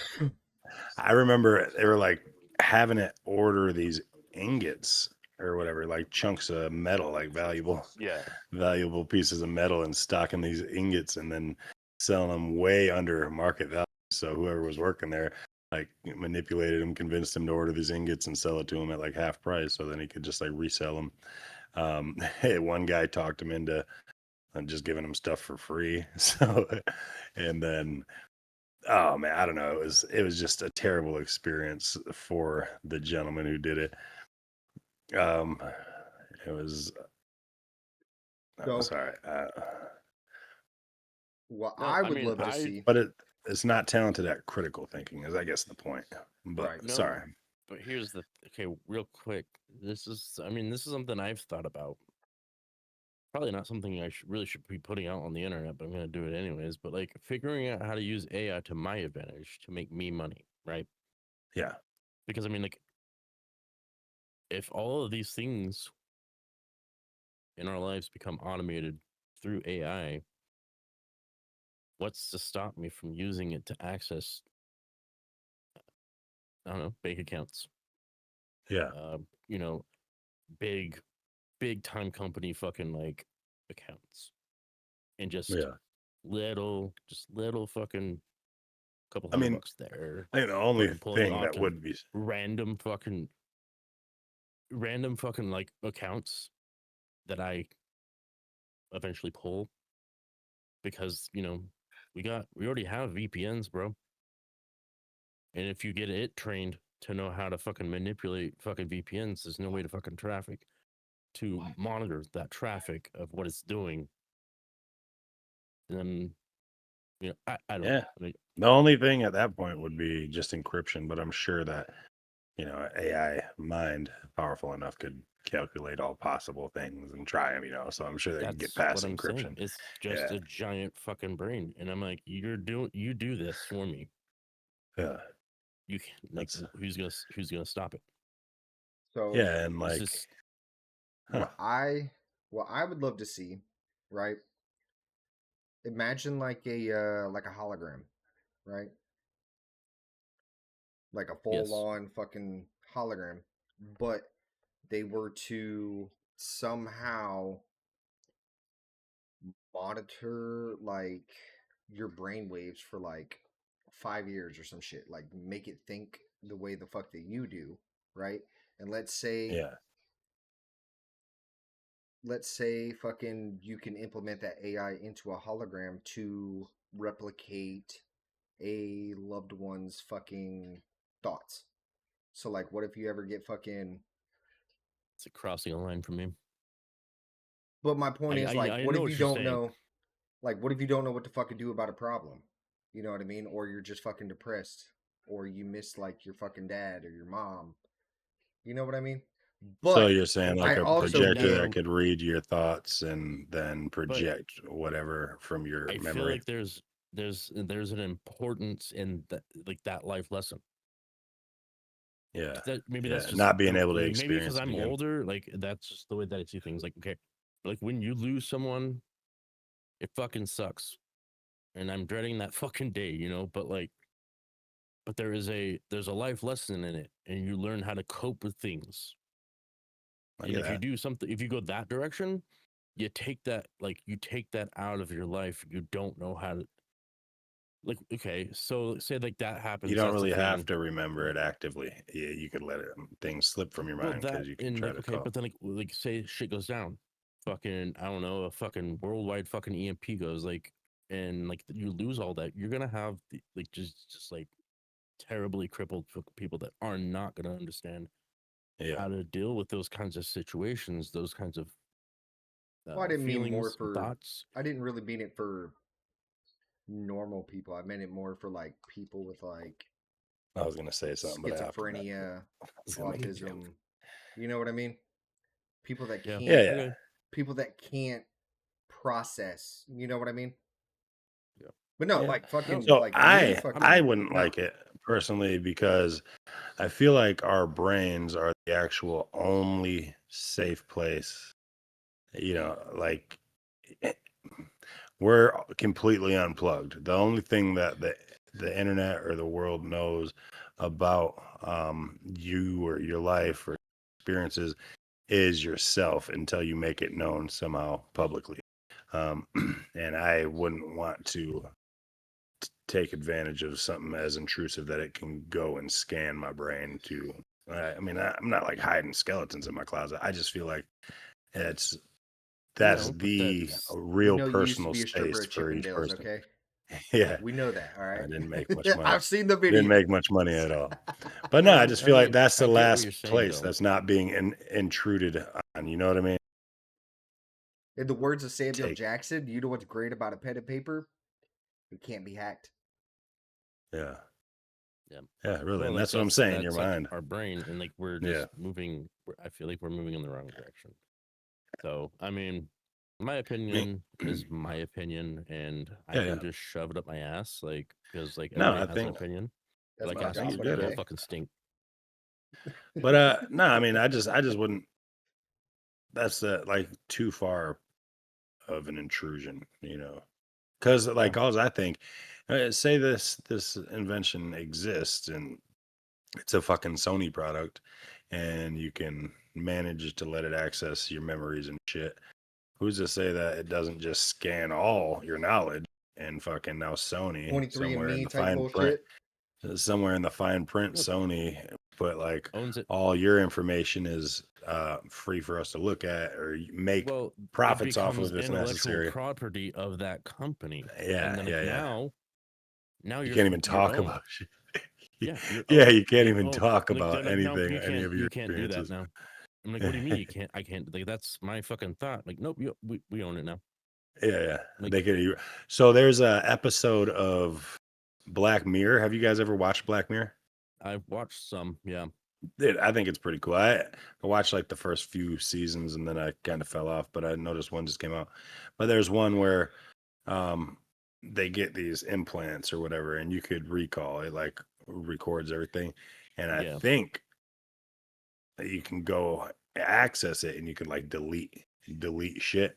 I remember they were like having it order these ingots or whatever, like chunks of metal, like valuable pieces of metal, and stocking these ingots and then selling them way under market value. So whoever was working there, like, manipulated him, convinced him to order these ingots and sell it to him at like half price, so then he could just like resell them. One guy talked him into just giving him stuff for free. So, and then, oh man, I don't know. It was just a terrible experience for the gentleman who did it. Um, it was. So- Sorry. What No, I I would mean, love to see. But it's not talented at critical thinking, is I guess the point. But Right. No. sorry. But here's okay, real quick. This is something I've thought about. Probably not something I really should be putting out on the internet, but I'm gonna do it anyways. But like figuring out how to use AI to my advantage to make me money, right? Yeah. Because I mean, like, if all of these things in our lives become automated through AI, what's to stop me from using it to access, I don't know, bank accounts, Yeah. you know, big time company fucking like accounts, and just Yeah. little fucking couple I $100 mean, there, I think the only fucking pulling thing off that to would be, random fucking like accounts that I eventually pull, because we already have VPNs, bro. And if you get it trained to know how to fucking manipulate fucking VPNs, there's no way to fucking monitor that traffic of what it's doing. And then, I don't know. yeah. I mean, The only thing at that point would be just encryption, but I'm sure that, AI mind powerful enough could calculate all possible things and try them, so I'm sure they can get that's what past I'm saying. encryption. It's just Yeah. a giant fucking brain. And I'm like, you do this for me. Yeah. You can, like, That's, who's gonna stop it? So yeah. And It's like, just, huh, what I would love to see, right? Imagine like a hologram, right? Like a full yes. on fucking hologram, but they were to somehow monitor like your brain waves for like 5 years or some shit, like make it think the way the fuck that you do, right? And yeah. let's say fucking you can implement that AI into a hologram to replicate a loved one's fucking thoughts. So like what if you ever get fucking It's a crossing a line for me. but my point is like I what know if what you you're don't saying. know like what if you don't know what to fucking do about a problem? You know what I mean? Or you're just fucking depressed. or you miss like your fucking dad or your mom. You know what I mean? So But you're saying like I a also projector get that could read your thoughts and then but project whatever from your I feel memory. like there's an importance in that, like, that life lesson. Yeah. That maybe that's Yeah. just Not being able to maybe because experience it I'm again. older, like that's just the way that I see things. Like, okay, like when you lose someone, it fucking sucks, and I'm dreading that fucking day, you know. But like, but there's a life lesson in it, and you learn how to cope with things. I And get if you that. do something, if you go that direction, you take that out of your life. You don't know how to, like, okay, so say like that You happens. don't That's the really have thing. to remember it actively. Yeah, you could let it, things slip from your Well, mind that because you can and try like, to okay, call. but then like say shit goes down, fucking, I don't know, a fucking worldwide fucking EMP goes, like, and like you lose all that. You're gonna have like just like terribly crippled people that are not gonna understand Yeah. how to deal with those kinds of situations, those kinds of well, I didn't mean more feelings, for. thoughts. I didn't really mean it for normal people. I meant it more for like people with like I was gonna say something, but after that, schizophrenia, it's gonna make a joke. autism. You know what I mean? People that Yeah. Yeah, can't. yeah. Okay. People that can't process. You know what I mean? Yeah. But no, Yeah. like No. fucking, So like me, I I'm. I fucking wouldn't no. like it personally because I feel like our brains are the actual only safe place. You know, like eh, we're completely unplugged. The only thing that the internet or the world knows about you or your life or experiences is yourself until you make it known somehow publicly. Um, and I wouldn't want to take advantage of something as intrusive that it can go and scan my brain to. I mean, I'm not like hiding skeletons in my closet. I just feel like it's that's No, but the that's We real know you used to personal be a stripper space at for each Chippendales, person. okay? Yeah, We know that, all I right? didn't make much money. I've seen the Didn't make much money videos. at all. But no, I just I feel like mean, that's the I get what you're last saying place though. that's not being intruded on. You know what I mean? In the words of Samuel Take. Jackson, you know what's great about a pen and paper? It can't be hacked. Yeah. Yeah. Yeah, really. Well, And like that's what I'm saying. Your that's like mind. our brain, and like we're Yeah. just moving. I feel like we're moving in the wrong direction. So, I mean, my Me. opinion is my opinion, and I Yeah, can yeah. just shove it up my ass, like, because like No, everybody I has an think opinion. That's Like my I think assholes, you're job, but they good all at okay? it. fucking stink. But no, I mean, I just wouldn't. That's like too far of an intrusion, you know. Because Yeah. like all I think, say this invention exists and it's a fucking Sony product, and you can manage to let it access your memories and shit. Who's to say that it doesn't just scan all your knowledge and fucking now Sony 23 and somewhere in me the type fine print, bullshit. Look, Sony put like owns it. all your information is free for us to look at or make Well, it profits off becomes of if intellectual necessary. property of that company, and Yeah, then like yeah, yeah. now You you're can't even you're talk owned. about shit. Yeah, you're Yeah, owned. you can't Like, even oh, talk like they're about like, no, anything, any of your you can't do that experiences. now. I'm like, what do you mean you can't? I can't. Like, that's my fucking thought. Like, nope, we own it now. Yeah, yeah. Like, They could. So there's a episode of Black Mirror. Have you guys ever watched Black Mirror? I've watched some. Yeah. I think it's pretty cool. I watched like the first few seasons and then I kind of fell off, but I noticed one just came out. But there's one where um they get these implants or whatever and you could recall it, like records everything. And I Yeah. think that you can go access it and you can like delete shit.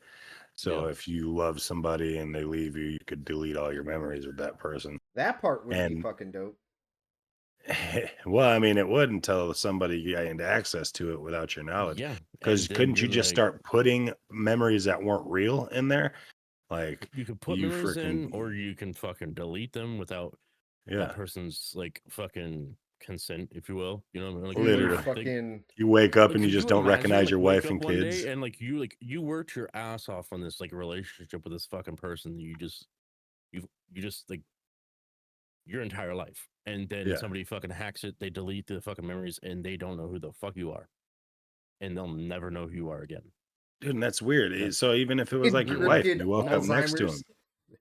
So Yeah. if you love somebody and they leave you, you could delete all your memories with that person. That part would be And fucking dope. well, I mean, it would until somebody gained access to it without your knowledge. Yeah. Because And then couldn't you're you just like, start putting memories that weren't real in there? Like you could put you memories in, freaking or you can fucking delete them without that yeah, person's like fucking consent, if you will. You know what I mean? Like, You would literally. like, fucking. You wake up and you could just you don't imagine recognize like your wake wife up and one day kids. and like you worked your ass off on this like relationship with this fucking person that you just like your entire life, and then Yeah. somebody fucking hacks it, they delete the fucking memories, and they don't know who the fuck you are, and they'll never know who you are again. Dude, and that's weird. Yeah. So even if it was like your wife and Encrypted you woke up next to him, Alzheimer's.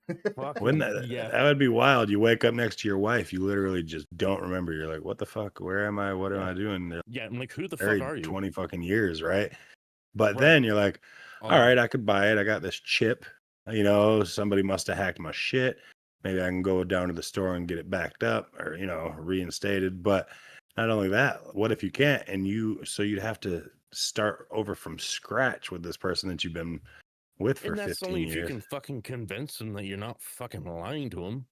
Wouldn't Fucking yeah. that would be wild? You wake up next to your wife, you literally just don't remember. You're like, what the fuck? Where am I? What am Yeah. I doing? They're Yeah, I'm like, who the fuck married are you? 20 fucking years, right? But Right. then you're like, all Um, right, I could buy it. I got this chip. Somebody must have hacked my shit. Maybe I can go down to the store and get it backed up or, reinstated. But not only that, what if you can't? So you'd have to start over from scratch with this person that you've been with for and that's 15 only if you years. can fucking convince them that you're not fucking lying to them,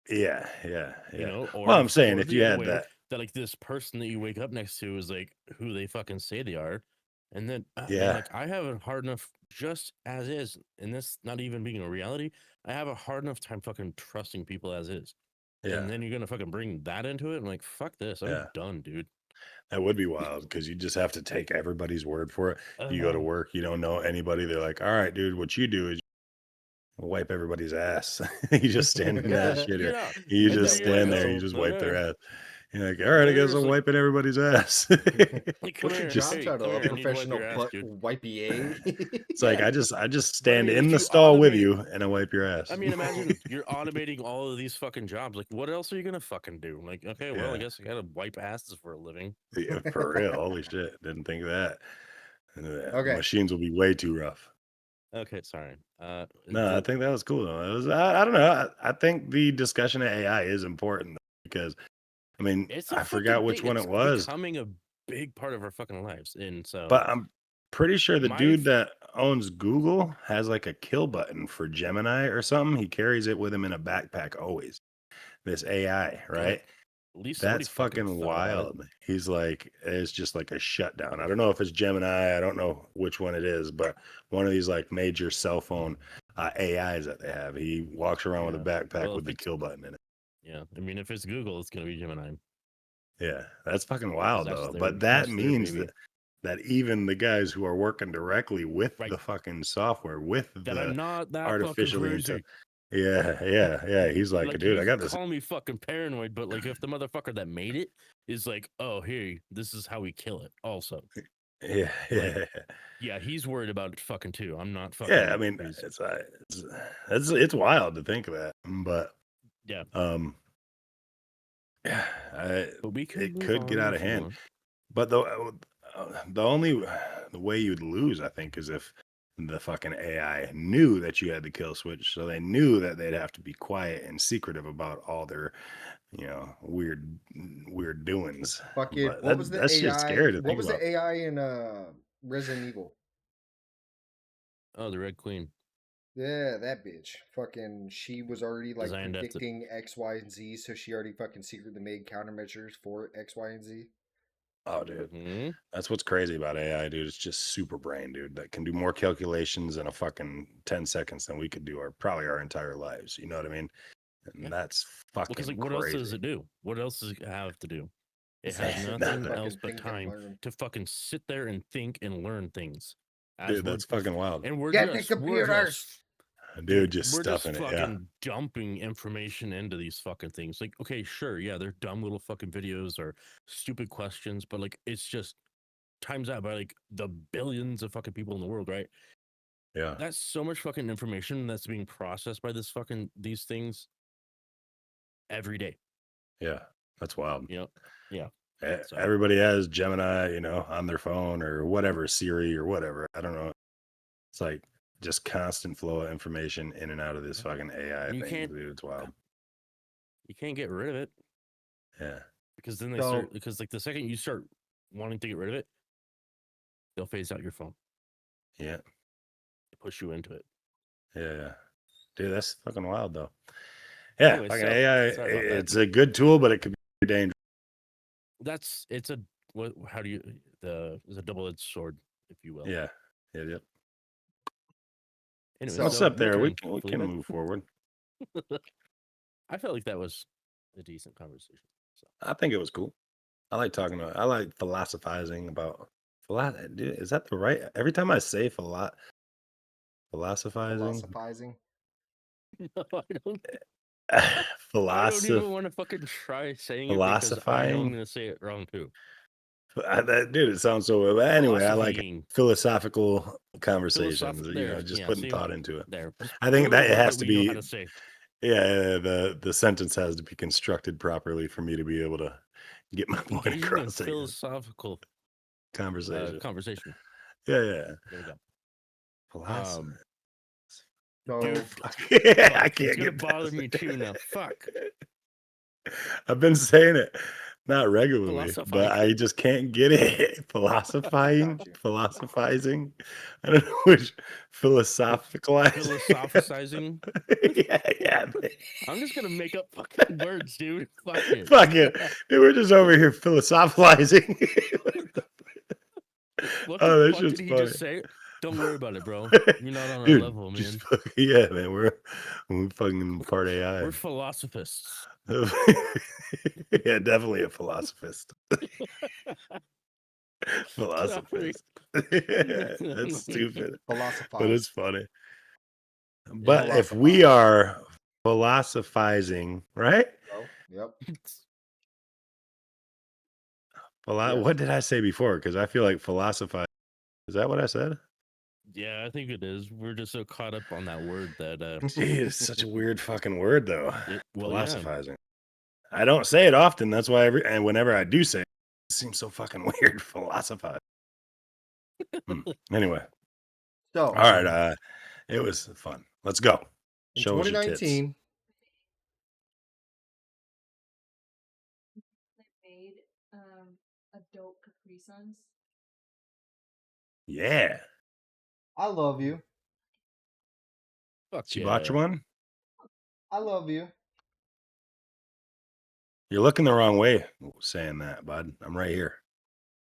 Yeah, yeah, yeah. or Well, I'm saying or if the you other had way that, that like this person that you wake up next to is like who they fucking say they are, and then man, yeah, like I have a hard enough just as is, and this not even being a reality, I have a hard enough time fucking trusting people as is, yeah, and then you're gonna fucking bring that into it. I'm like, fuck this, I'm yeah. done, dude. That would be wild because you just have to take everybody's word for it. You go to Uh, work, you don't know anybody. They're like, all right, dude, what you do is wipe everybody's ass. You just stand in that shit you here. know, You and just then you're like, stand there. You oh, just wipe their okay. ass. You're like, all right, I Then guess there's I'm like, wiping everybody's ass. hey, come What's your here, job Just hey, come title? A here, I need to wipe professional your ass, butt dude. wipey? it's like I just But I stand mean, if in the you stall with automate, you and I wipe your I ass. mean, imagine you're automating all of these fucking jobs. Like, what else are you gonna fucking do? Like, okay, well, I Yeah, guess I gotta wipe asses for a living. yeah, for real. Holy shit! Didn't think of that. The Okay. machines will be way too rough. Okay, sorry. No, I think that was cool though. It was I don't know. I think the discussion of AI is important because I mean It's a I forgot fucking which thing. one It's it was, becoming a big part of our fucking lives, and so but I'm pretty sure the my dude that owns Google has like a kill button for Gemini or something. He carries it with him in a backpack always. This AI, good. right? At least somebody That's fucking fucking thought about it. wild. He's like, it's just like a shutdown. I don't know if it's Gemini. I don't know which one it is, but one of these like major cell phone AIs that they have. He walks around with a Yeah. backpack Well, with if the it's kill button in it. yeah, I mean, if it's Google, it's gonna be Gemini Yeah, that's fucking because wild though. But that that's their means baby. that even the guys who are working directly with Right. the fucking software, with That I'm the not that fucking artificially crazy. intelligent, yeah, yeah, yeah. He's like, Like, dude, you I can got this. call me fucking paranoid, but like if the motherfucker that made it is like, oh, hey, this is how we kill it. Also, Yeah, like, yeah, yeah, he's worried about it fucking too. I'm not yeah. I fucking mean, crazy. it's wild to think of that, but Yeah, um, yeah, but we can it move could get on out of if you hand. want. But the only the way you'd lose, I think, is if the fucking AI knew that you had the kill switch, so they knew that they'd have to be quiet and secretive about all their, weird doings. Fucking But what was the that's just AI? scary to What think was the about. AI in Resident Evil? Oh, the Red Queen Yeah, that bitch. Fucking she was already like designed after. predicting X, Y, and Z, so she already fucking secretly made countermeasures for X, Y, and Z. Oh, dude, Hmm. that's what's crazy about AI, dude. It's just super brain, dude, that can do more calculations in a fucking 10 seconds than we could do probably our entire lives. You know what I mean? Yeah. And that's Well, because like, fucking what else does crazy. it do? What else does it have to do? It has Sit there and nothing Nothing. else fucking but think and time learn. to fucking sit there and think and learn things as Dude, that's fucking wild. and Get the computers. Dude, dude, just we're just stuffing it. Yeah. fucking dumping information into these fucking things. Like, okay, sure, yeah, they're dumb little fucking videos or stupid questions, but like, it's just times out by like the billions of fucking people in the world, right? Yeah. That's so much fucking information that's being processed by this fucking these things every day. Yeah. That's wild. You know? Yeah. So Everybody has Gemini, on their phone or whatever, Siri or whatever. I don't know. It's like just constant flow of information in and out of this fucking AI and thing, dude. It's wild. you can't get rid of it Yeah. because then they So start because like the second you start wanting to get rid of it, they'll phase out your phone, Yeah. push you into it. Yeah. Yeah. Dude, that's fucking wild though. Yeah. Anyway, Fucking so AI, sorry about that. it's a good tool, but it could be dangerous. It's a what? How do you it's a double-edged sword, if you will. Yeah. Yeah. Yep. Anyway, So What's so up your there? We turn, can, we can Felipe. move forward. I felt like that was a decent conversation. So I think it was cool. I like philosophizing about dude, is that the right? Every time I say philosophizing, no, philosophizing. I don't philosoph even want to fucking try saying it because I know I'm philosophizing. gonna say it wrong too. Dude, it sounds so. But anyway, I like Philosophying. philosophical conversations. There, Just yeah. putting See, thought into it. there. Just I think put a that little it word has to we know how be. to say. Yeah, the sentence has to be constructed properly for me to be able to get my point Engaging in across. I guess. philosophical Conversation. conversation. Yeah. There we go. Philosophy. So Dude, Yeah, I fuck, can't it's gonna get bother past me it. too now. Fuck. I've been saying it, not regularly, but Philosophizing. I just can't get it. Philosophizing, Got you. philosophizing. I don't know which philosophicalizing. Philosophizing. yeah. I'm just gonna make up fucking words, dude. Fuck it. Fuck it. Dude, we're just over here philosophizing. What Oh, the that fuck shit's did he funny. just say? Don't worry about it, bro. You're not on our Dude, level, man. just yeah, man. We're fucking part AI. We're philosophists. Yeah, definitely a philosophist. Philosophist. That's stupid, but philosophize. it's funny. But Yeah. if we are philosophizing, right? Oh, yep. Well, Yes. what did I say before? Because I feel like philosophize. Is that what I said? Yeah, I think it is. We're just so caught up on that word that Gee, it's such a weird fucking word, though. well, yeah. Philosophizing. I don't say it often. That's why and whenever I do say it, it seems so fucking weird. Philosophize. Anyway, So all right. It was fun. Let's go. in Show us your tits. 2019, They made adult Capri Suns. Yeah. I love you. Fuck She yeah. bought you one? I love you. You're looking the wrong way saying that, bud. I'm right here.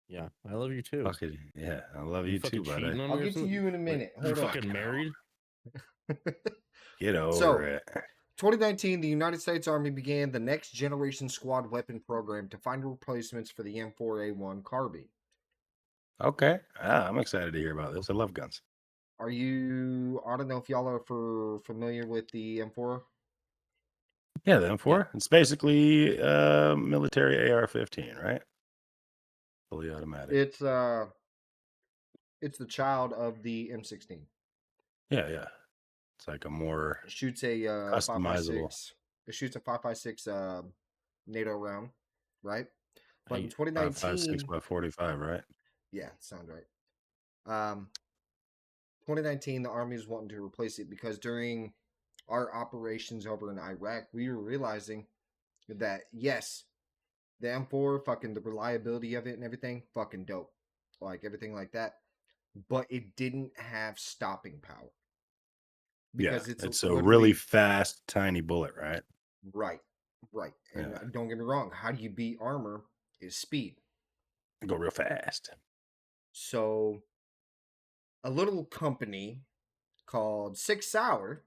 Yeah, I love you too. Fuck it. Yeah, I love you fucking too, bud. cheating on I'll me or get to something? you in a Wait, minute. you Hold on. fucking married? Get over So, it. 2019, the United States Army began the Next Generation Squad Weapon Program to find replacements for the M4A1 carbine. Okay. I'm excited to hear about this. I love guns. I don't know if y'all are familiar with the M4. Yeah, the M4. It's basically military AR-15, right? Fully automatic. It's the child of the M16. Yeah. It's like a more It shoots a customizable. 5.56. It shoots a 5.56 NATO round, right? But in 5.56 2019, by 45, right? yeah, sounds right. 2019, the Army is wanting to replace it because during our operations over in Iraq, we were realizing that yes, the M4, fucking the reliability of it and everything, fucking dope, like everything like that. But it didn't have stopping power because it's a literally really fast, tiny bullet, right? right. And Yeah. don't get me wrong, how do you beat armor is speed. Go real fast. So a little company called Six Sauer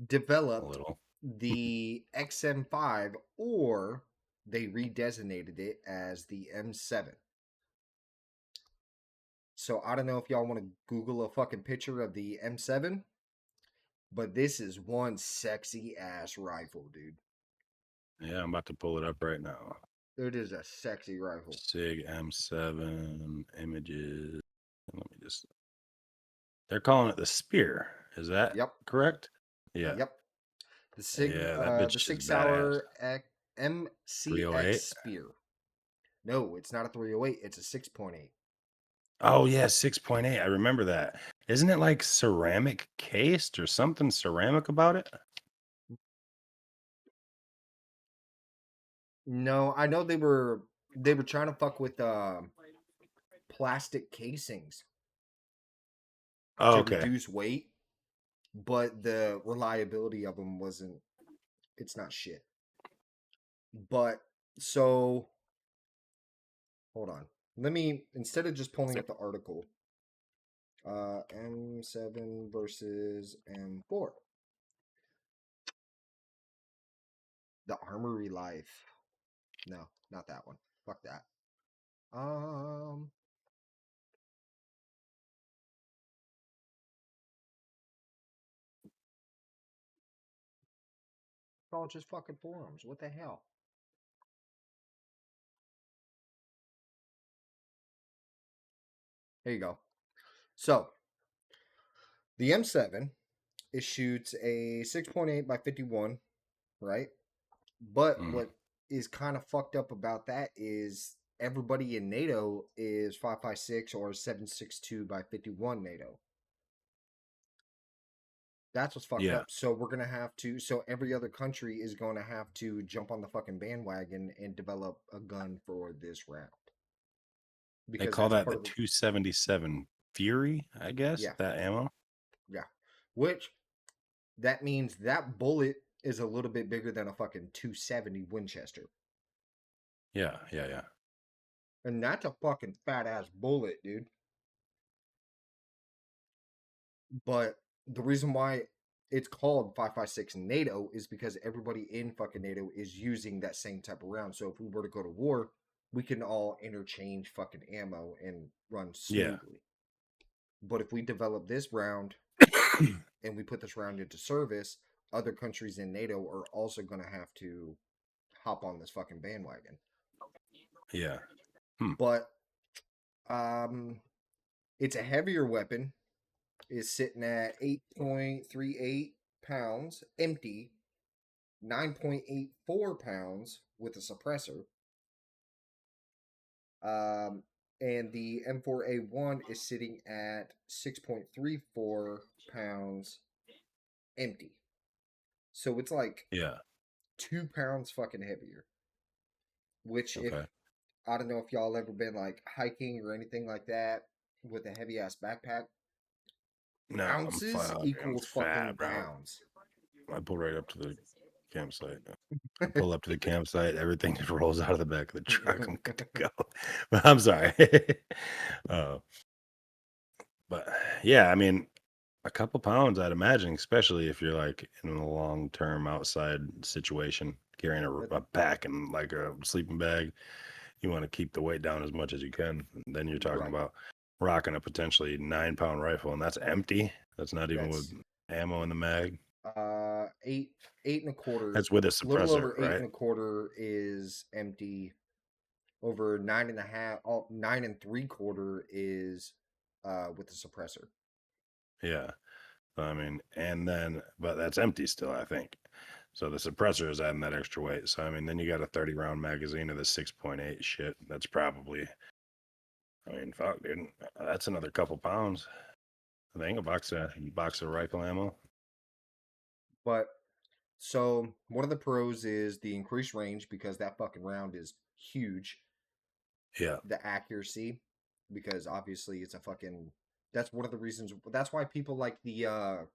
A developed little. the XM5, or they redesignated it as the M7. So I don't know if y'all want to Google a fucking picture of the M7, but this is one sexy ass rifle, dude. Yeah, I'm about to pull it up right now. It is a sexy rifle. SIG M7 images. Let me just. They're calling it the Spear. Is that Yep. correct? Yeah. Yep. The Sig, Yeah, that bitch the is 6 badass. Hour MCX 308? Spear. No, it's not a 308. It's a 6.8. Oh yeah, 6.8. I remember that. Isn't it like ceramic cased or something ceramic about it? No, I know they were trying to fuck with plastic casings Oh, to okay. reduce weight, but the reliability of them wasn't. It's not shit. But so hold on. Let me, instead of just pulling up the article, M7 versus M4. The Armory Life. No, not that one. Fuck that. It's all just fucking forums. What the hell? Here you go. So the M7, it shoots a 6.8 by 51, right? But Mm. what is kind of fucked up about that is everybody in NATO is 5.56 or 7.62 by 51 NATO. That's what's fucked Yeah. up. So we're gonna have to. So every other country is going to have to jump on the fucking bandwagon and develop a gun for this round They because call that's that part the of the 277 Fury, I guess, yeah, that ammo. yeah. Which that means that bullet is a little bit bigger than a fucking 270 Winchester, Yeah, yeah, yeah. and that's a fucking fat ass bullet, dude. But the reason why it's called 5.56 NATO is because everybody in fucking NATO is using that same type of round. So if we were to go to war, we can all interchange fucking ammo and run Yeah. smoothly. But if we develop this round and we put this round into service, other countries in NATO are also going to have to hop on this fucking bandwagon. Yeah. But it's a heavier weapon. Is sitting at 8.38 pounds empty, 9.84 pounds with a suppressor. And the M4A1 is sitting at 6.34 pounds empty. So it's like Yeah. 2 pounds fucking heavier. Which, if Okay. I don't know if y'all ever been like hiking or anything like that with a heavy ass backpack, No, I'm ounces fat. I'm equals fucking fat, bro. pounds. I pull right up to the campsite. I pull up to the campsite. Everything just rolls out of the back of the truck. I'm good to go. But I'm sorry. uh, but yeah, I mean, a couple pounds, I'd imagine, especially if you're like in a long term outside situation, carrying a pack and like a sleeping bag. You want to keep the weight down as much as you can. And then you're talking Right. about rocking a potentially 9-pound rifle, and that's empty. That's not even with That's ammo in the mag. eight and a quarter, That's with a little suppressor, over eight right? and a quarter is empty. Over 9.5, 9 3/4 is with the suppressor. Yeah. I mean, and then, but that's empty still, I think. So the suppressor is adding that extra weight. So, I mean, then you got a 30-round magazine of the 6.8 shit. That's probably, I mean, fuck, dude. That's another couple pounds. I think a box of rifle ammo. But so one of the pros is the increased range because that fucking round is huge. Yeah. The accuracy, because obviously it's a fucking. That's one of the reasons. That's why people like the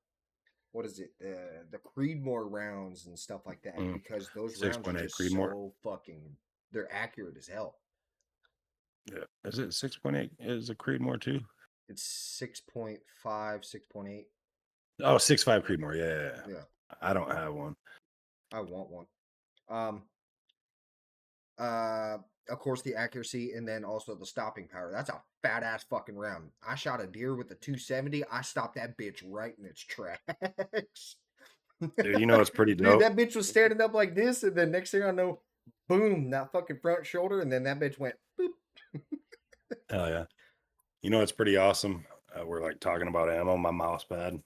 what is it? The Creedmoor rounds and stuff like that because those rounds are 6.8 just Creedmoor. so fucking. They're accurate as hell. Yeah. Is it 6.8? Is a Creedmoor too? It's 6.5, 6.8. Oh, 6.5 Creedmoor. Yeah. Yeah, I don't have one. I want one. Um, uh, of course the accuracy and then also the stopping power. That's a fat ass fucking round. I shot a deer with a 270. I stopped that bitch right in its tracks. Dude, you know it's pretty Dude, dope. that bitch was standing up like this, and then next thing I know, boom, that fucking front shoulder, and then that bitch went boop. Hell yeah. You know it's pretty awesome. We're like talking about ammo. My mouse pad.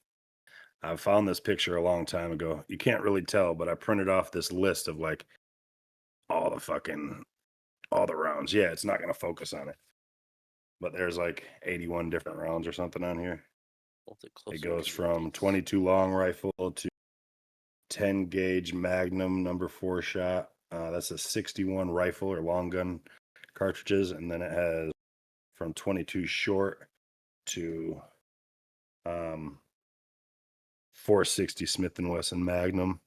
I found this picture a long time ago. You can't really tell, but I printed off this list of like all the rounds. Yeah, it's not gonna focus on it. But there's like 81 different rounds or something on here. Hold it It closer goes to your from face. 22 long rifle to 10 gauge Magnum number 4 shot. That's a 61 rifle or long gun cartridges, and then it has from 22 short to 460 Smith & Wesson Magnum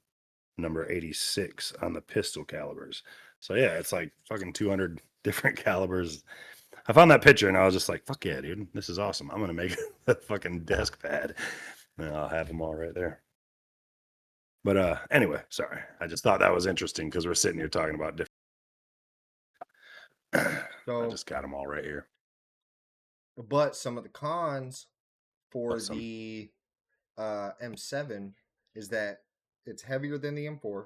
number 86 on the pistol calibers. So yeah, it's like fucking 200 different calibers. I found that picture and I was just like, fuck yeah, dude, this is awesome. I'm gonna make a fucking desk pad and I'll have them all right there. But anyway, sorry. I just thought that was interesting because we're sitting here talking about different. I So, just got them all right here. but some of the cons for Awesome. the M7 is that it's heavier than the M4,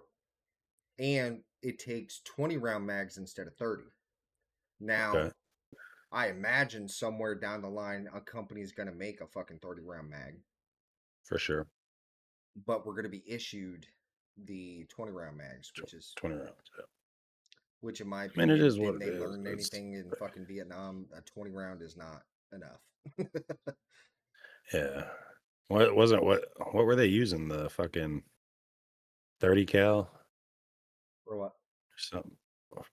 and it takes 20 round mags instead of 30. Now, Okay. I imagine somewhere down the line a company's gonna make a fucking 30 round mag, for sure. but we're gonna be issued the 20 round mags, which is 20 rounds. Yeah. which in my I mean, it opinion, is what didn't it they is. learn It's, anything in fucking Vietnam? A 20 round is not enough. yeah. What wasn't what were they using? The fucking 30 cal For what? or something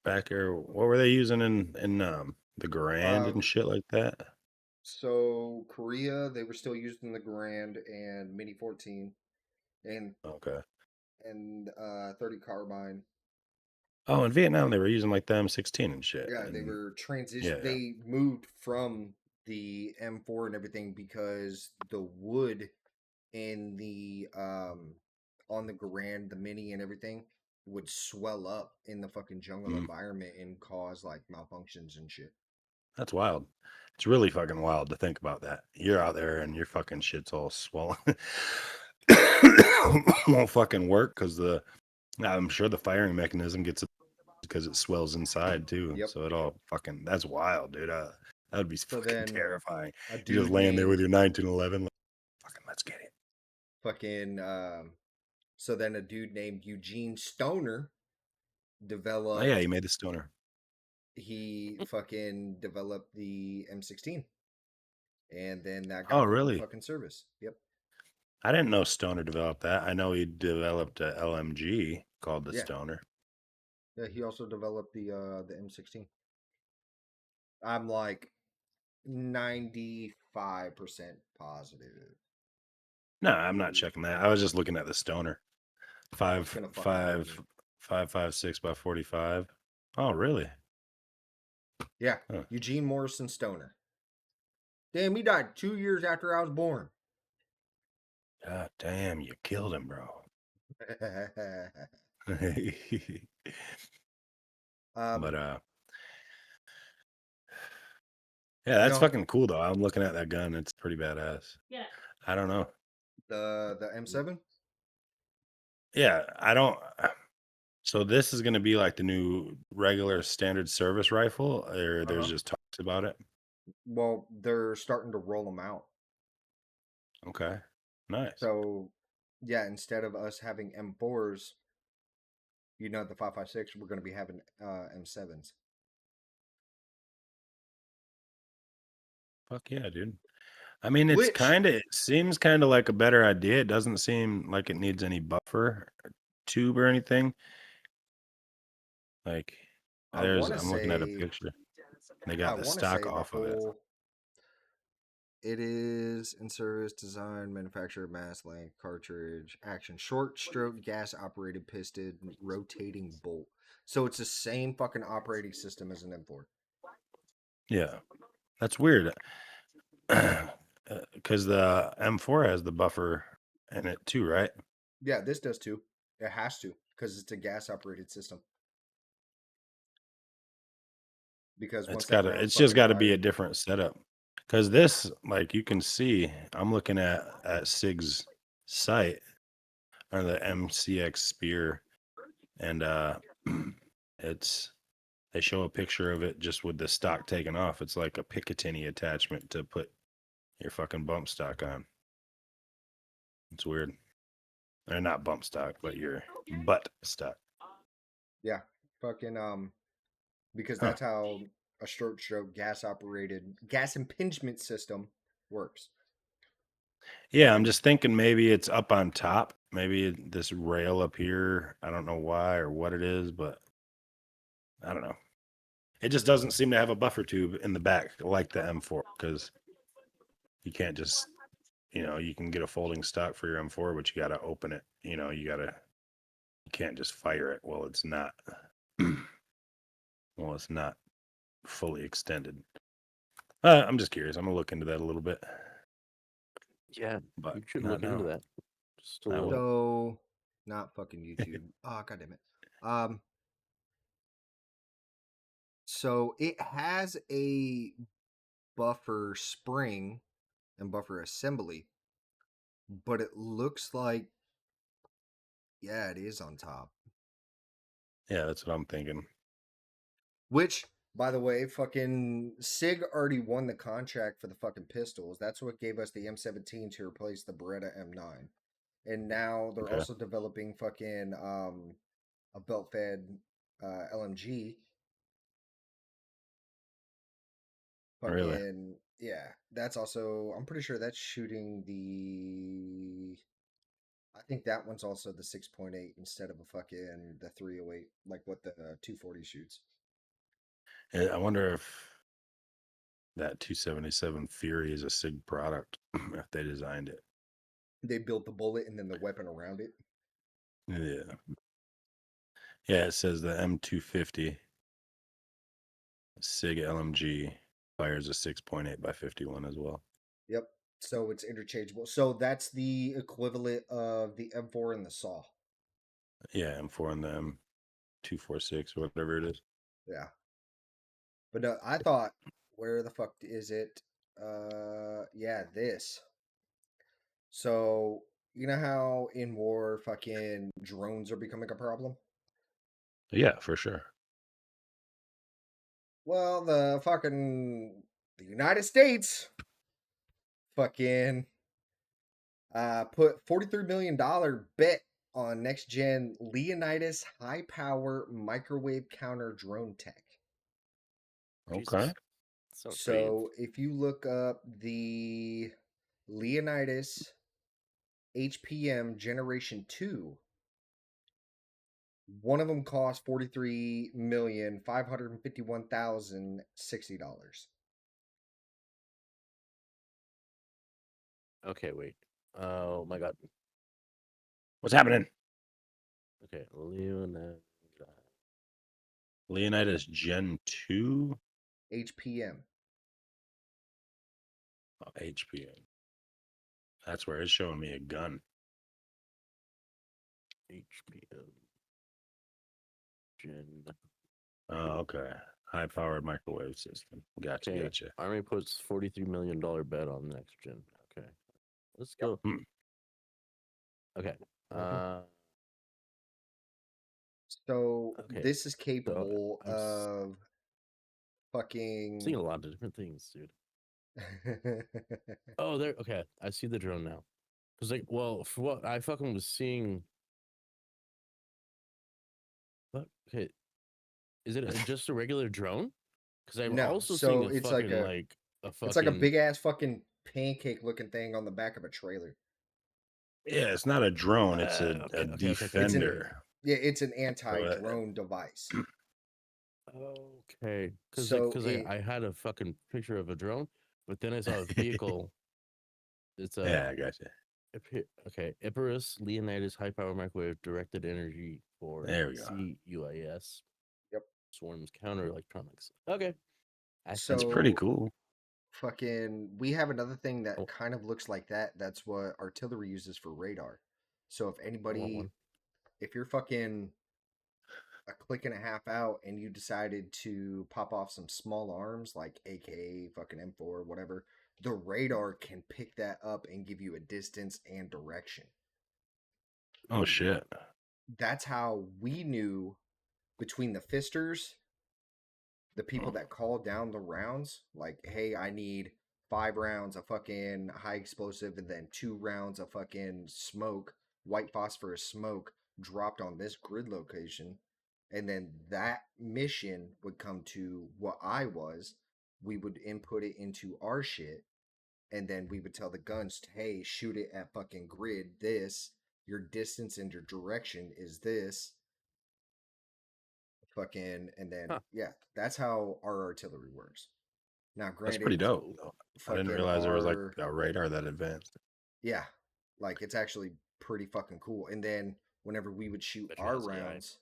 back there? What were they using in the Grand and Um, shit like that? so Korea, they were still using the Grand and Mini 14 and Okay. 30 carbine. Oh, in Vietnam they were using like the M16 and shit. Yeah, they And were yeah, they moved from the M4 and everything because the wood in the on the Garand, the Mini and everything would swell up in the fucking jungle mm, environment and cause like malfunctions and shit. that's wild. It's really fucking wild to think about that. You're out there and your fucking shit's all swollen. Won't fucking work because I'm sure the firing mechanism gets it because it swells inside too. Yep. So it all fucking that's wild, dude. That would be So fucking then terrifying. a You're just dude laying there with named your 1911. Like, fucking let's get it. fucking so then a dude named Eugene Stoner Oh yeah, developed you made the stoner. he fucking developed the M16 and then that Oh got him really? fucking service. Yep. I didn't know Stoner developed that. I know he developed a LMG called the Yeah. Stoner. Yeah, he also developed the M16. I'm like 95% positive. No, I'm not checking that. I was just looking at the Stoner. It's gonna fucking kill me. 5.56 by 45. Oh really? Yeah, Huh. Eugene Morrison Stoner. Damn, he died 2 years after I was born. God damn, you killed him, bro. um, But yeah, that's no, fucking cool though. I'm looking at that gun. It's pretty badass. Yeah. I don't know. the M7. Yeah, I don't. So this is going to be like the new regular standard service rifle, or Uh there's huh. just talks about it. Well, they're starting to roll them out. Okay, nice. So, yeah, instead of us having M4s, the 5.56, we're going to be having M7s. Fuck yeah, dude. I mean, Which it seems kind of like a better idea. It doesn't seem like it needs any buffer or tube or anything. Like, I want to I'm looking at a say, picture. They got the stock the off of it. whole. It is in service, design, manufacturer, mass length, cartridge, action, short stroke, gas operated piston, rotating bolt. So it's the same fucking operating system as an M4. Yeah, that's weird. Because the M4 has the buffer in it too, right? Yeah, this does too. It has to because it's a gas operated system. Because once that round's It's just fucking got to be a fired, different setup. Because this, like you can see, I'm looking at Sig's site or the MCX Spear, and it's they show a picture of it just with the stock taken off. It's like a Picatinny attachment to put your fucking bump stock on. It's weird. Or not bump stock, but your butt stock. yeah, fucking because Huh. that's how a short stroke gas operated gas impingement system works. Yeah, I'm And just thinking maybe it's up on top. Maybe this rail up here. I don't know why or what it is, but I don't know. It just doesn't seem to have a buffer tube in the back like the M4 because you can't just, you can get a folding stock for your M4, but you got to open it. You can't just fire it while it's not, it's not fully extended. I'm just curious. I'm gonna look into that a little bit, Yeah, but you should not look into now. that. Just a I little. will. so not fucking YouTube. Oh god damn it. So it has a buffer spring and buffer assembly, but it looks like yeah, it is on top. Yeah, that's what I'm thinking. Which By the way, fucking SIG already won the contract for the fucking pistols. That's what gave us the M17 to replace the Beretta M9. And now they're Okay. also developing fucking a belt fed LMG. Really? Fucking yeah, that's also I'm pretty sure that's shooting the I think that one's also the 6.8 instead of a fucking the 308 like what the 240 shoots. I wonder if that 277 Fury is a SIG product, if they designed it. They built the bullet and then the weapon around it. Yeah. Yeah, it says the M250 SIG LMG fires a 6.8 by 51 as well. Yep. So it's interchangeable. So that's the equivalent of the M4 and the SAW. Yeah, M4 and the M246 or whatever it is. Yeah. But no, I thought, where the fuck is it? Yeah, this. So you know how in war fucking drones are becoming a problem? Yeah, for sure. Well, the United States fucking put $43 million bet on next gen Leonidas high power microwave counter drone tech. Okay. Jesus. Sounds great. So if you look up the Leonidas HPM Generation 2, one of them cost $43,551,060. Okay, wait. Oh my god. What's happening? Okay, Leonid. Leonidas Gen 2 HPM. HPM. That's where it's showing me a gun. HPM. Gen. Oh, okay. High powered microwave system. Gotcha, Okay. gotcha. Army puts $43 million bet on next gen. Okay. Let's go. Hmm. Okay. Mhm. Uh So okay. this is capable I'm of seeing fucking a lot of different things, dude. Oh, there. Okay, I see the drone now. Cause like, well, for what I fucking was seeing. What? Okay, is it just a regular drone? Because I'm No, also seeing so a fucking a it's like a fucking. big ass fucking pancake looking thing on the back of a trailer. Yeah, it's not a drone, it's a Okay. It's an defender. yeah, it's an So, anti-drone device. Okay, because like, So because it I had a fucking picture of a drone, but then I saw a vehicle. It's a yeah, I gotcha. Okay, Iparus Leonidas high power microwave directed energy for There we go. CUAS. Yep. Swarms counter electronics. Okay, I see That's it. pretty So cool. fucking we have another thing that Oh, kind of looks like that. That's what artillery uses for radar. So if I want anybody one. if you're fucking a click and a half out and you decided to pop off some small arms like AK, fucking M4, whatever, the radar can pick that up and give you a distance and direction. Oh shit. That's how we knew between the fisters, the people that called down the rounds, like, hey, I need 5 rounds of fucking high explosive and then 2 rounds of fucking smoke, white phosphorus smoke dropped on this grid location. And then that mission would come to what I was. We would input it into our shit. And then we would tell the guns, hey, shoot it at fucking grid this. Your distance and your direction is this. Fucking, and then, Huh. yeah, that's how our artillery works. Now, That's pretty granted, dope, though. I didn't fucking realize there was like our a radar that advanced. yeah, like it's actually pretty fucking cool. And then whenever we would shoot Bet you our has AI. rounds,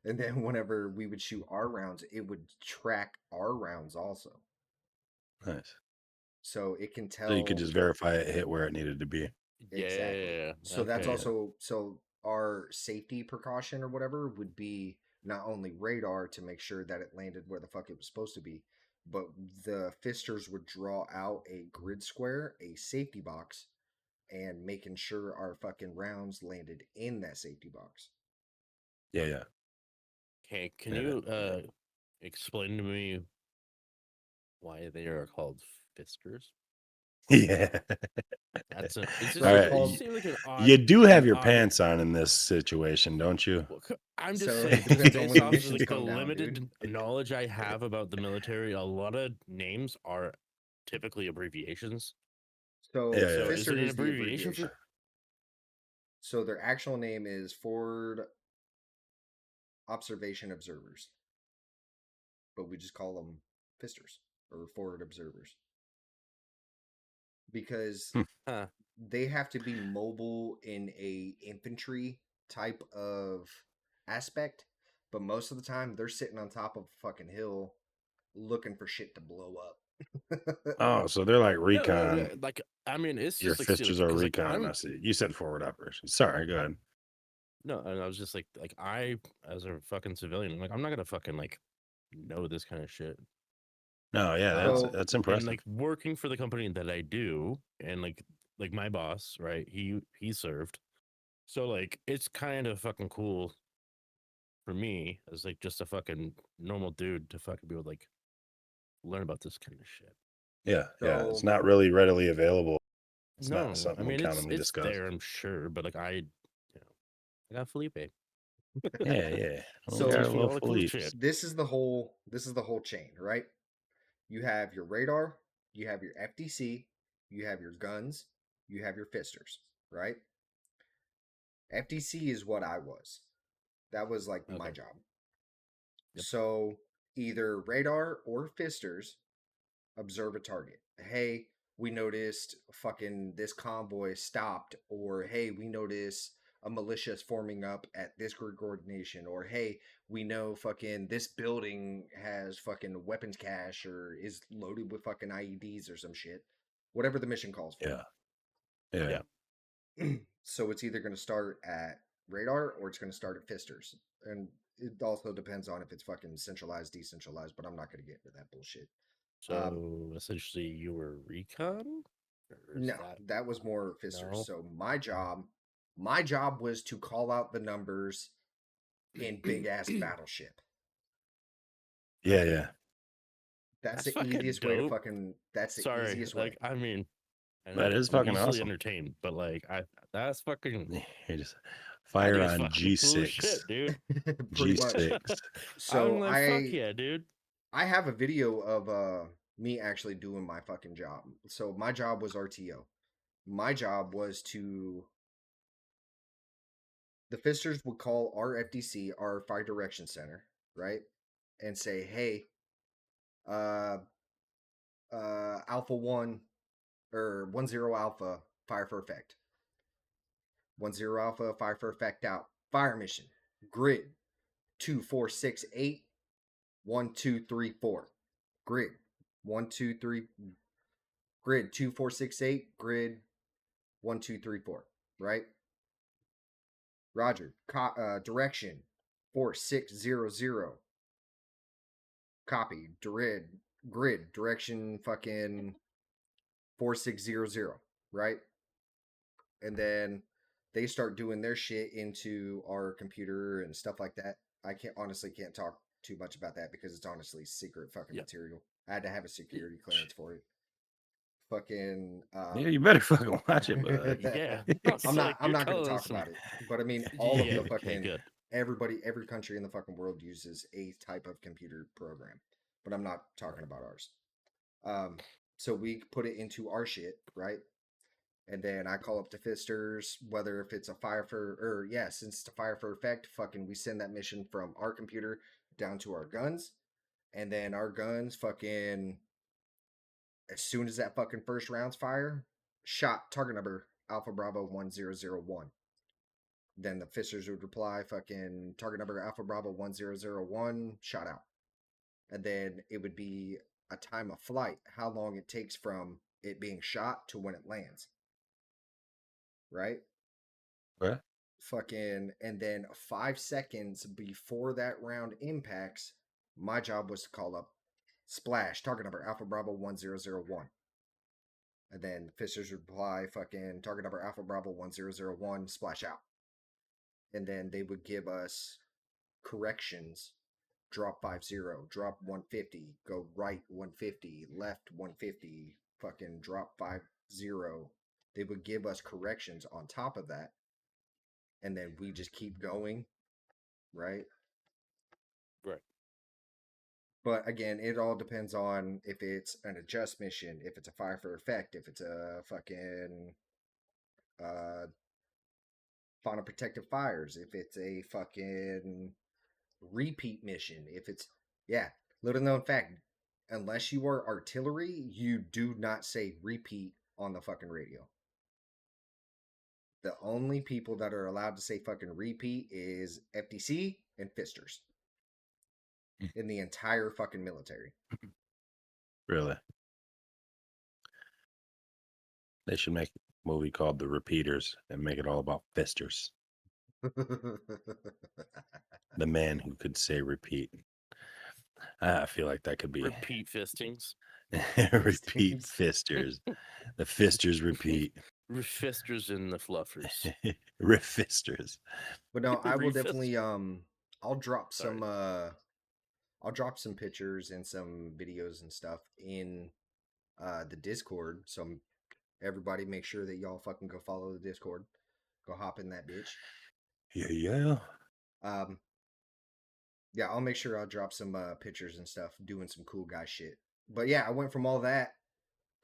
and then whenever we would shoot our rounds, it would track our rounds also, Nice. so it can So you could tell just verify it hit where it needed to be. exactly. Yeah. So that's Okay. also so our safety precaution or whatever would be not only radar to make sure that it landed where the fuck it was supposed to be, but the fisters would draw out a grid square, a safety box, and making sure our fucking rounds landed in that safety box. Yeah, yeah. Okay, can Yeah. you explain to me why they are called fisters? Yeah. That's a. It's So just All they're like it right. just called. seems like You do have an your odd. pants on in this situation, don't you? Well, I'm just So saying, it just depends on based when the off of missions like the come down, dude. limited knowledge I have about the military, a lot of names are typically abbreviations. So Yeah, yeah. So is Fister it an is the abbreviation abbreviation. for? So their actual name is Forward Observation Observers, but we just call them Fisters or Forward Observers because Hmm. Huh. they have to be mobile in a infantry type of aspect, but most of the time they're sitting on top of a fucking hill looking for shit to blow up. Oh, so they're like No, no, recon. no. Like I mean, it's Your just like see, like fisters are because like recon. I I'm see. You said forward operations. Sorry, go ahead. no, and I was just like I as a fucking civilian, I'm like I'm not gonna fucking like know this kind of shit. No, yeah, Um, So that's and impressive. like working for the company that I do, and like my boss, right? He served, so like it's kind of fucking cool for me as like just a fucking normal dude to fucking be able to like learn about this kind of shit. Yeah, yeah. It's so not really readily available. It's not No, I something we mean commonly it's discuss. there, I'm sure, but like I got Felipe. Yeah, yeah. We So got a Teach me little all the cool Philippe. shit. this is the whole chain, right? You have your radar, you have your FDC, you have your guns, you have your fisters, right? FDC is what I was. That was like my Okay. job. Yep. So either radar or fisters observe a target. Hey, we noticed fucking this convoy stopped, or hey, we notice a militia is forming up at this grid coordination, or hey, we know fucking this building has fucking weapons cache or is loaded with fucking IEDs or some shit. Whatever the mission calls for. Yeah, yeah. Yeah. So it's either going to start at radar or it's going to start at fisters. And it also depends on if it's fucking centralized, decentralized, but I'm not going to get into that bullshit. Um, So essentially, you were recon, or is No, that that was more fisters. no? So my job was to call out the numbers in big ass battleship. Yeah, Okay, yeah. That's that's the fucking easiest way to dope. fucking. That's the Sorry, easiest way. like I mean, I That know is I'm fucking easily awesome. entertained, but like that's fucking You just that fire is on fucking cool as G6. shit, dude. Pretty much. G6. I'm So like, fuck yeah, dude. I have a video of me actually doing my fucking job. So my job was RTO. My job was to the fisters would call our FDC, our fire direction center, right? And say, "Hey, uh Alpha 1 or 10 Alpha, fire for effect. 10 Alpha, fire for effect out. Fire mission. Grid 2468 1234. Grid 123. Grid 2468. Grid 1234. Right? Roger. Direction 4600. Copy. Grid direction fucking 4600. Right? And then they start doing their shit into our computer and stuff like that. I can't talk too much about that because it's honestly secret fucking Yeah. material. I had to have a security clearance for it. Fucking Yeah, you better fucking watch it, bud. Yeah, I'm not you're going to telling talk us some. about it. But I mean all of Yeah, the okay, fucking good. every country in the fucking world uses a type of computer program. But I'm not talking about ours. So we put it into our shit, right? And then I call up the fisters, whether if it's a fire for, or yeah, since it's a fire for effect, fucking we send that mission from our computer down to our guns. And then our guns fucking, as soon as that fucking first round's fire, shot target number Alpha Bravo 1001. Then the fisters would reply, fucking target number Alpha Bravo 1001, shot out. And then it would be a time of flight, how long it takes from it being shot to when it lands. Right? What? Fucking, and then 5 seconds before that round impacts, my job was to call up splash target number Alpha Bravo 1001. And then fisters reply, fucking target number Alpha Bravo 1001, splash out. And then they would give us corrections drop 50, drop 150, go right 150, left 150, fucking drop 50. They would give us corrections on top of that, and then we just keep going, right? Right. But again, it all depends on if it's an adjust mission, if it's a fire for effect, if it's a fucking uh fauna protective fires, if it's a fucking repeat mission, if it's yeah, little known fact, unless you are artillery, you do not say repeat on the fucking radio. The only people that are allowed to say fucking repeat is FDC and Fisters in the entire fucking military. Really? They should make a movie called The Repeaters and make it all about fisters. The man who could say repeat. I feel like that could be Repeat fistings. repeat fisters. The fisters repeat. Fisters and the fluffers. Fisters. But no, I will Refist. definitely I'll drop Sorry. some I'll drop some pictures and some videos and stuff in the Discord. So everybody make sure that y'all fucking go follow the Discord. Go hop in that bitch. Yeah. Yeah, I'll make sure I'll drop some pictures and stuff doing some cool guy shit. But yeah, I went from all that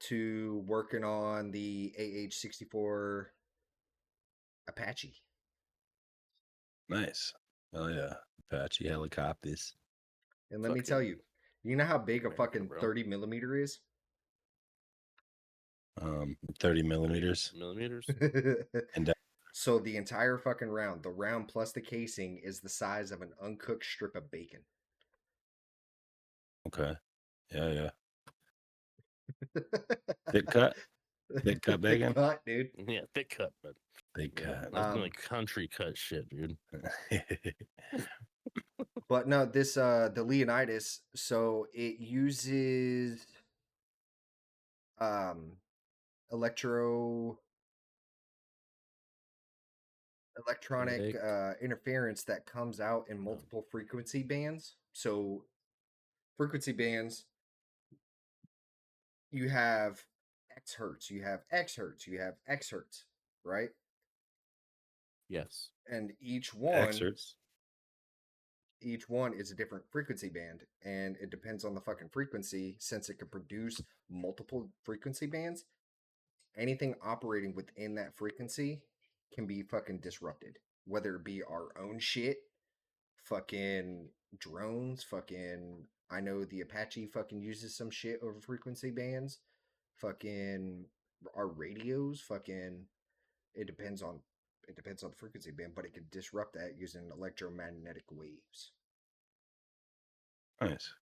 to working on the AH-64 Apache. Nice. Oh yeah. Apache helicopters. And let me Fuck tell yeah. you know how big a America, fucking bro. 30 millimeter is? 30 millimeters. Millimeters. And So the entire fucking round, the round plus the casing, is the size of an uncooked strip of bacon. okay. Yeah. Thick cut. Thick cut bacon. Thick cut, dude. Yeah, thick cut, but Thick yeah, cut. like, like country cut shit, dude. But no, this the Leonidas, so it uses electronic Kinetic. interference that comes out in multiple frequency bands. So frequency bands, you have X hertz, you have X hertz, you have X hertz, right? Yes. And each one Excerpts. is a different frequency band, and it depends on the fucking frequency. Since it can produce multiple frequency bands, anything operating within that frequency can be fucking disrupted, whether it be our own shit, fucking drones, fucking I know the Apache fucking uses some shit over frequency bands, fucking our radios, fucking it depends on the frequency band, but it can disrupt that using electromagnetic waves. Nice.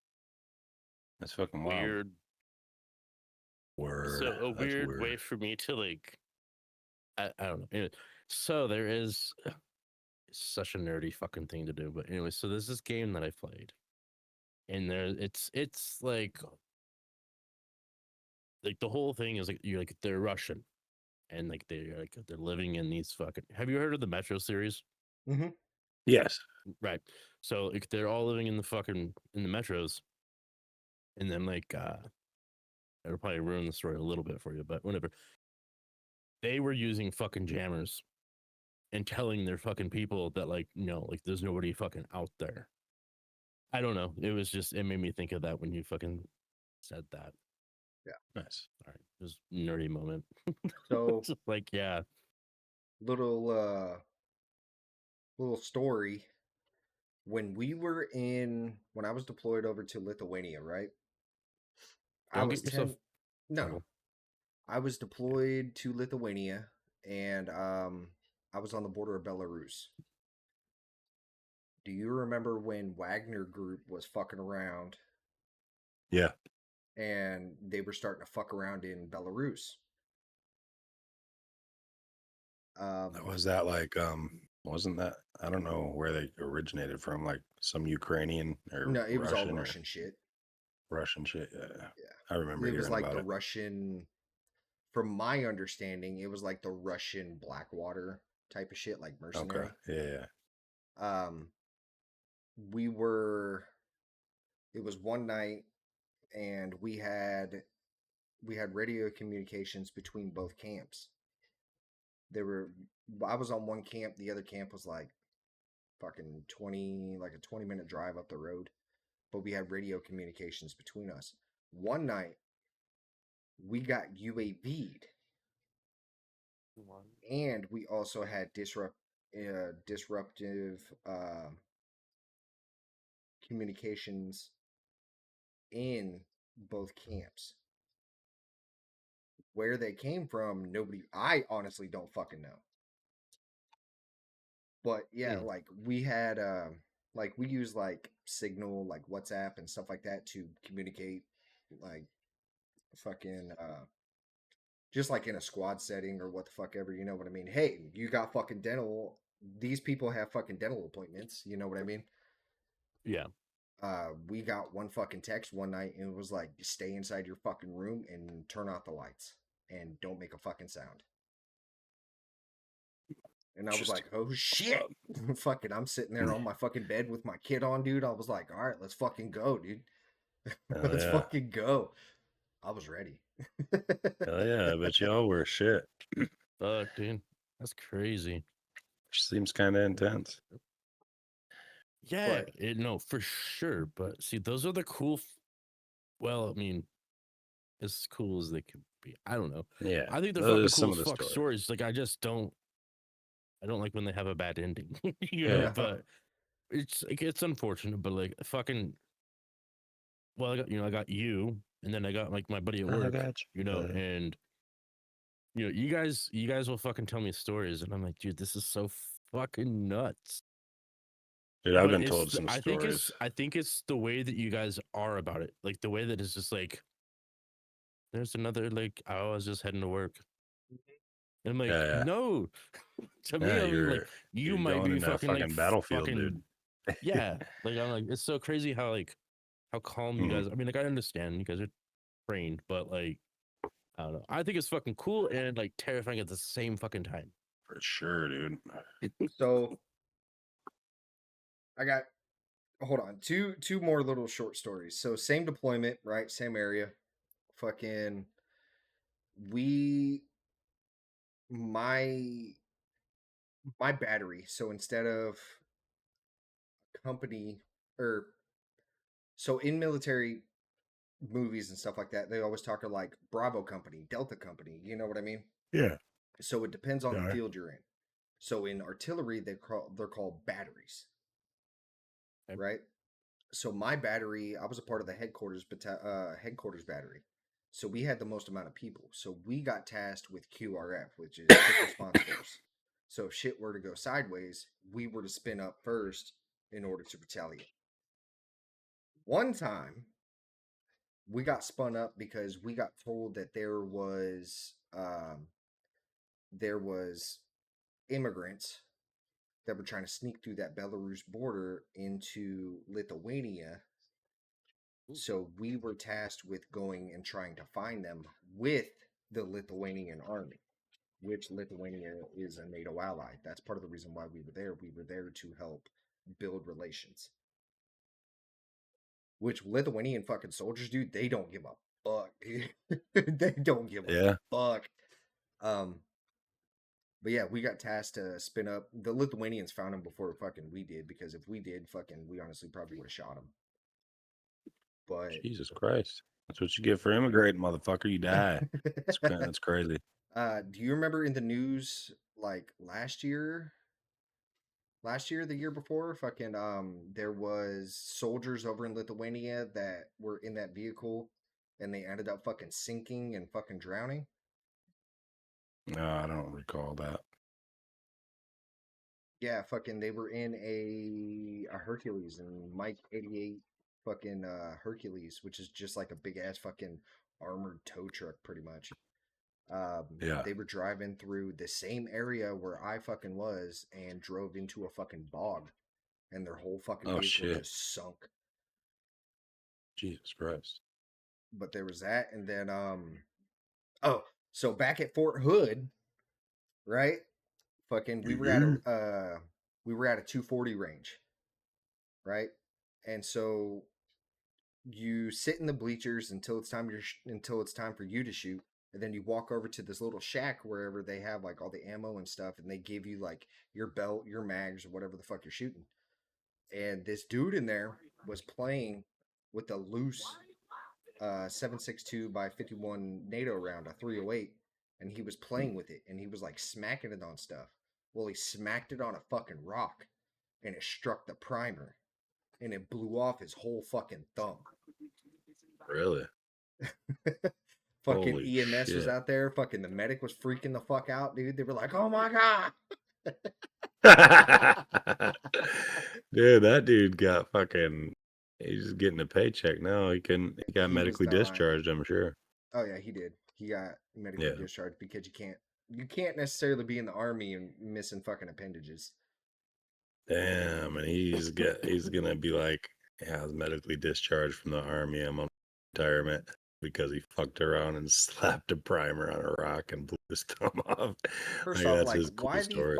That's fucking wild. Weird. Word. So a That's weird way for me to like, I don't know. Anyway, so there is such a nerdy fucking thing to do, but anyway, so there's this game that I played, and there it's like the whole thing is like you're like they're Russian, and like they're living in these fucking. Have you heard of the Metro series? Mm-hmm. Yes. Right. So like they're all living in the metros, and then like it'll probably ruin the story a little bit for you, but whatever. They were using fucking jammers and telling their fucking people that like like there's nobody fucking out there. I don't know. It was just it made me think of that when you fucking said that. Yeah. Nice. All right. It was a nerdy moment. So Just like yeah. little story. When I was deployed over to Lithuania, right? I Don't was get yourself 10. No, trouble. I was deployed to Lithuania, and I was on the border of Belarus. Do you remember when Wagner Group was fucking around? Yeah. And they were starting to fuck around in Belarus. Was that like wasn't that I don't know where they originated from, like some Ukrainian or No, it was all Russian Russian shit. Russian shit. Yeah. Yeah. I remember It was hearing like about the it. Russian, from my understanding, it was like the Russian Blackwater type of shit, like mercenary. Okay. Yeah. We were It was one night, and we had radio communications between both camps. There were I was on one camp, the other camp was like fucking 20, like a 20-minute drive up the road, but we had radio communications between us. One night we got UAV'd, and we also had disruptive communications in both camps. Where they came from, I honestly don't fucking know. But yeah, Hmm. like we had like we use like Signal, like WhatsApp and stuff like that to communicate, like fucking just like in a squad setting or what the fuck ever, you know what I mean? Hey, you got fucking dental, these people have fucking dental appointments, you know what I mean? Yeah. We got one fucking text one night, and it was like, stay inside your fucking room and turn off the lights and don't make a fucking sound. And I was Just like, oh shit. Fucking, I'm sitting there on my fucking bed with my kid on, dude. I was like, all right, let's fucking go, dude. hell Let's yeah. fucking go. I was ready. Hell yeah. I bet y'all were shit. Fuck, dude. That's crazy. Seems kind of intense. Yeah, But no, for sure. But see, those are the cool. Well, I mean, as cool as they could be. I don't know. Yeah. I think they're Those fucking are some cool of as the fuck stories. stories. Like, I don't like when they have a bad ending. Yeah. But it's like it's unfortunate. But like, fucking. Well, I got you, and then I got like my buddy at I work. got you. And you guys will fucking tell me stories, and I'm like, dude, this is so fucking nuts. Dude, I've But been told some stories. I think it's the way that you guys are about it. Like the way that it's just like there's another like I was just heading to work. And I'm like, Yeah. no. To me, Yeah. I'm like, you You're might going be into a fucking like fucking battlefield, fucking dude. yeah. Like I'm like, it's so crazy how calm you Mhm. guys. I mean, like I understand you guys are trained, but like I don't know. I think it's fucking cool and like terrifying at the same fucking time. For sure, dude. so I got, hold on, two more little short stories. So same deployment, right? Same area. Fucking we my my battery. So instead of company or so in military movies and stuff like that, they always talk of like Bravo company, Delta company. You know what I mean? Yeah. So it depends on the Yeah. field you're in. So in artillery, they're called batteries, Okay. right? So my battery, I was a part of the headquarters battery. So we had the most amount of people. So we got tasked with QRF, which is quick response force. So if shit were to go sideways, we were to spin up first in order to retaliate. One time, we got spun up because we got told that there was immigrants that were trying to sneak through that Belarus border into Lithuania. So we were tasked with going and trying to find them with the Lithuanian army, which Lithuania is a NATO ally. That's part of the reason why we were there. We were there to help build relations. Which Lithuanian fucking soldiers, dude, they don't give a fuck. They don't give a Yeah. fuck. But yeah, we got tasked to spin up. The Lithuanians found him before fucking we did, because if we did, fucking, we honestly probably would have shot him. But Jesus Christ. That's what you get for immigrating, motherfucker. You die. That's crazy. do you remember in the news like the year before, fucking there was soldiers over in Lithuania that were in that vehicle and they ended up fucking sinking and fucking drowning? No, I don't recall that. Yeah, fucking they were in a Hercules and Mike 88 fucking Hercules, which is just like a big ass fucking armored tow truck pretty much. Yeah. They were driving through the same area where I fucking was and drove into a fucking bog, and their whole fucking Oh, vehicle shit. just sunk. Jesus Christ. But there was that, and then oh, so back at Fort Hood, right? Fucking we were at a 240 range, right? And so you sit in the bleachers until it's time until it's time for you to shoot, and then you walk over to this little shack wherever they have like all the ammo and stuff, and they give you like your belt, your mags, or whatever the fuck you're shooting. And this dude in there was playing with a loose 7.62 by 51 NATO round, a 308, and he was playing with it, and he was like smacking it on stuff. Well, he smacked it on a fucking rock, and it struck the primer, and it blew off his whole fucking thumb. Really? Fucking Holy EMS was shit. out there. Fucking the medic was freaking the fuck out, dude. They were like, "Oh my god!" Dude, that dude got fucking. He's just getting a paycheck now. He got He was medically dying. discharged, I'm sure. Oh yeah, he did. He got medically Yeah. discharged because you can't necessarily be in the army and missing fucking appendages. Damn, and he's gonna be like, yeah, I was medically discharged from the army. I'm on retirement because he fucked around and slapped a primer on a rock and blew his thumb off. First Like, off, that's like his cool story.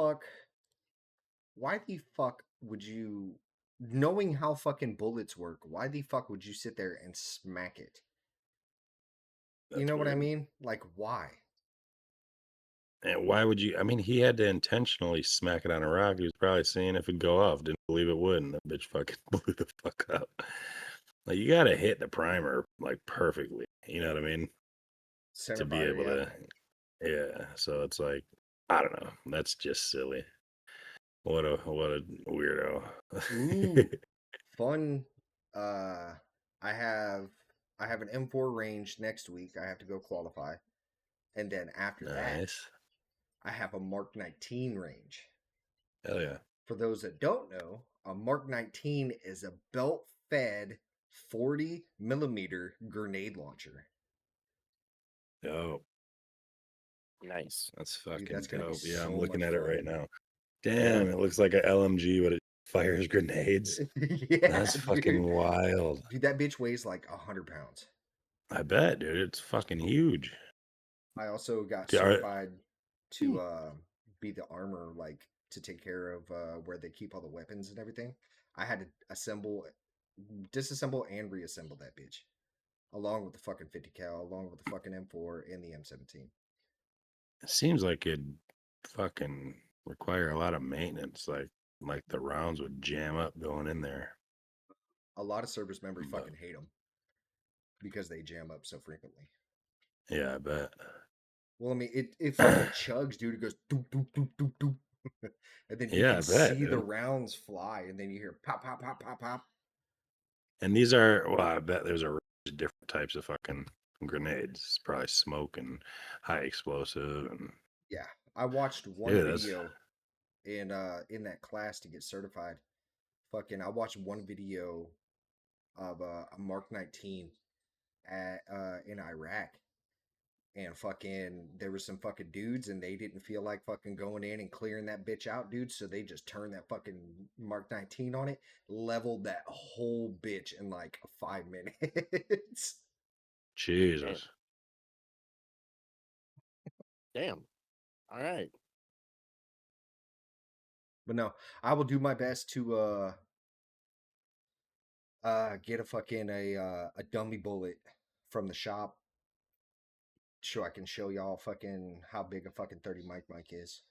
why the fuck would you, knowing how fucking bullets work, why the fuck would you sit there and smack it? You That's know what I weird. mean? Like, why? And why would you? I mean, he had to intentionally smack it on a rock. He was probably seeing if it'd go off. Didn't believe it would, and the bitch fucking blew the fuck up. Like, you gotta hit the primer like perfectly. You know what I mean? Center To be fire, able yeah. to, yeah. So it's like, I don't know. That's just silly. What a weirdo. Ooh, fun. Uh, I have an M4 range next week. I have to go qualify, and then after that, Nice. I have a Mark 19 range. Hell yeah. For those that don't know, a Mark 19 is a belt-fed 40 millimeter grenade launcher. Dope. Nice. That's Dude, fucking that's gonna be dope. Yeah, so I'm looking much at it fun. right now. Damn, it looks like a LMG, but it fires grenades. Yeah, That's fucking dude. wild. Dude, that bitch weighs like 100 pounds. I bet, dude. It's fucking huge. I also got Dude, certified to be the armor, like to take care of where they keep all the weapons and everything. I had to disassemble, and reassemble that bitch, along with the fucking 50 cal, along with the fucking M4 and the M17. It seems like it'd fucking require a lot of maintenance. Like the rounds would jam up going in there. A lot of service members But fucking hate them because they jam up so frequently. yeah, I bet. Well, I mean, it fucking chugs, dude. It goes doop doop doop doop doop, and then you Yeah, can I bet, see the dude. rounds fly, and then you hear pop pop pop pop pop. And these are, well, I bet there's a range of different types of fucking grenades. It's probably smoke and high explosive and Yeah, I watched one yeah, that's video in that class to get certified. Fucking, I watched one video of a Mark 19 at in Iraq, and fucking there were some fucking dudes, and they didn't feel like fucking going in and clearing that bitch out, dude. So they just turned that fucking Mark 19 on it, leveled that whole bitch in like 5 minutes. Jesus. Damn. All right. But no, I will do my best to get a fucking a dummy bullet from the shop, so I can show y'all fucking how big a fucking 30 mic is.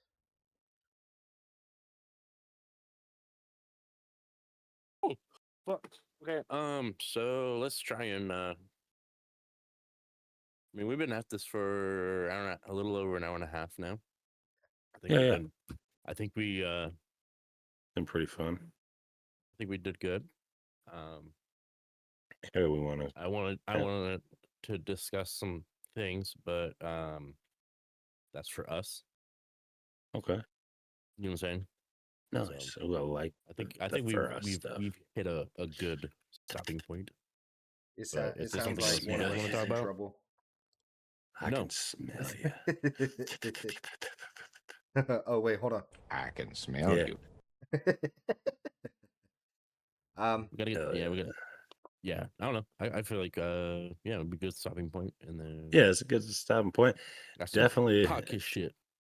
Oh, fuck. Okay. So let's try and I mean, we've been at this for I don't know, a little over an hour and a half now. I think Yeah, we've yeah. been. I think we. Been pretty fun. I think we did good. Yeah, we want to. I wanted to discuss some things, but that's for us. Okay. You know what I'm saying? Nice. Well, like I think for us we've stuff. hit a good stopping point. It But it is there sounds something like else you guys Marcus want to is talk in about? trouble. I No. can smell you. Oh wait, hold on. I can smell Yeah. you. We gotta get Hell yeah, yeah. we got yeah. I don't know. I feel like yeah, it'd be a good stopping point, and then Yeah, it's a good stopping point. got some Definitely podcast shit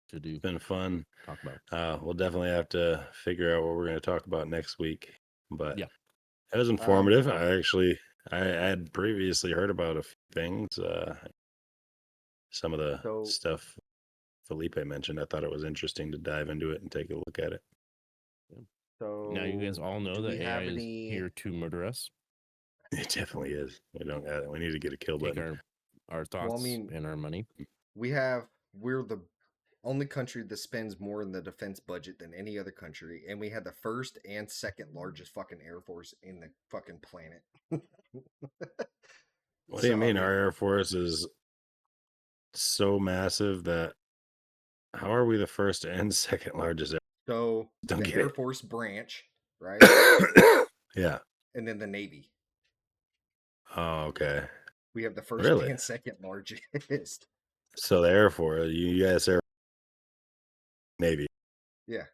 to do. been fun. Talk about. We'll definitely have to figure out what we're going to talk about next week. But Yeah. it was informative. I actually I had previously heard about a few things. Some of the So- stuff Felipe mentioned. I thought it was interesting to dive into it and take a look at it. So Now you guys all know do that we AI have is any? here to murder us. It definitely is. We need to get a kill Take button. our thoughts mean- and our money. We're the only country that spends more in the defense budget than any other country, and we had the first and second largest fucking air force in the fucking planet. What do you So, I mean? mean- Our Air Force is so massive that how are we the first and second largest? So Don't the get Air it. Force branch, right, Yeah. and then the Navy. Oh, okay. We have the first Really? and second largest. So the Air Force, U.S. Air Navy. Yeah.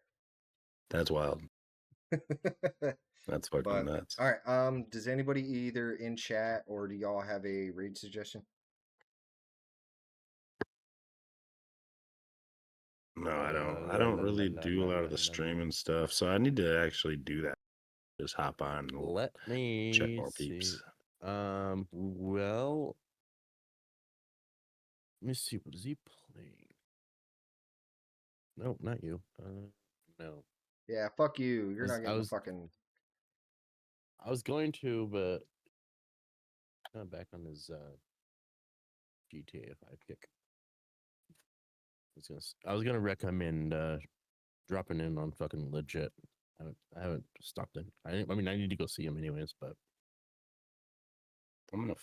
That's wild. That's fucking But nuts. all right. Does anybody either in chat or do y'all have a raid suggestion? No, I don't. I don't really do a lot of the streaming stuff, so I need to actually do that. Just hop on and Let me check more see. peeps. Well, let me see. What is he playing? No, not you. No. Yeah, fuck you. You're not I getting was- the fucking. I was going to, but not back on his GTA 5 kick. I was gonna recommend dropping in on fucking legit. I haven't stopped in. I mean, I need to go see him anyways, but I'm gonna.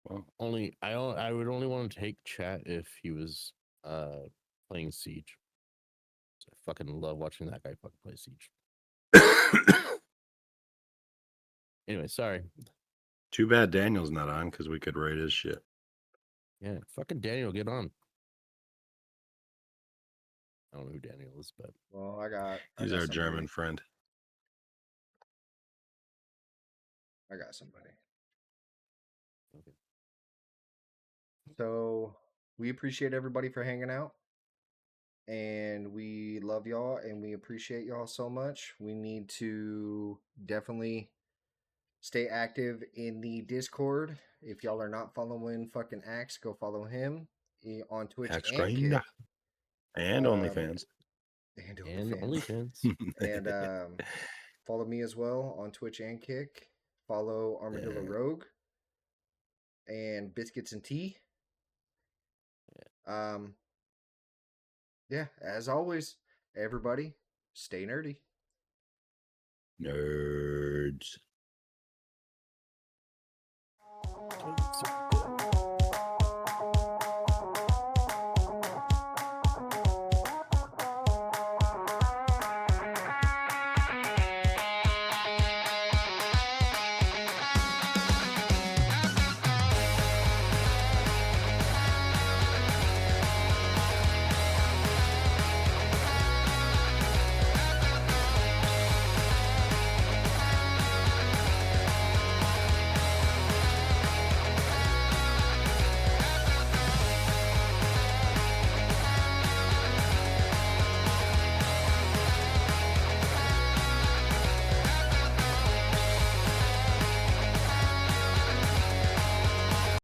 Well, I would only want to take chat if he was playing Siege. I fucking love watching that guy fucking play Siege. Anyway, sorry. too bad Daniel's not on because we could rate his shit. Yeah, fucking Daniel, get on. I don't know who Daniel is, but Well, I got. He's our German friend. I got somebody. Okay. So we appreciate everybody for hanging out. And we love y'all and we appreciate y'all so much. We need to definitely stay active in the Discord. If y'all are not following fucking Axe, go follow him on Twitch Axe and Grinder. Kick. And Um, OnlyFans. And and OnlyFans. OnlyFans. And follow me as well on Twitch and Kick. Follow Armadillo Yeah. Rogue and Biscuits and Tea. Yeah, as always, everybody stay nerdy. Nerds. So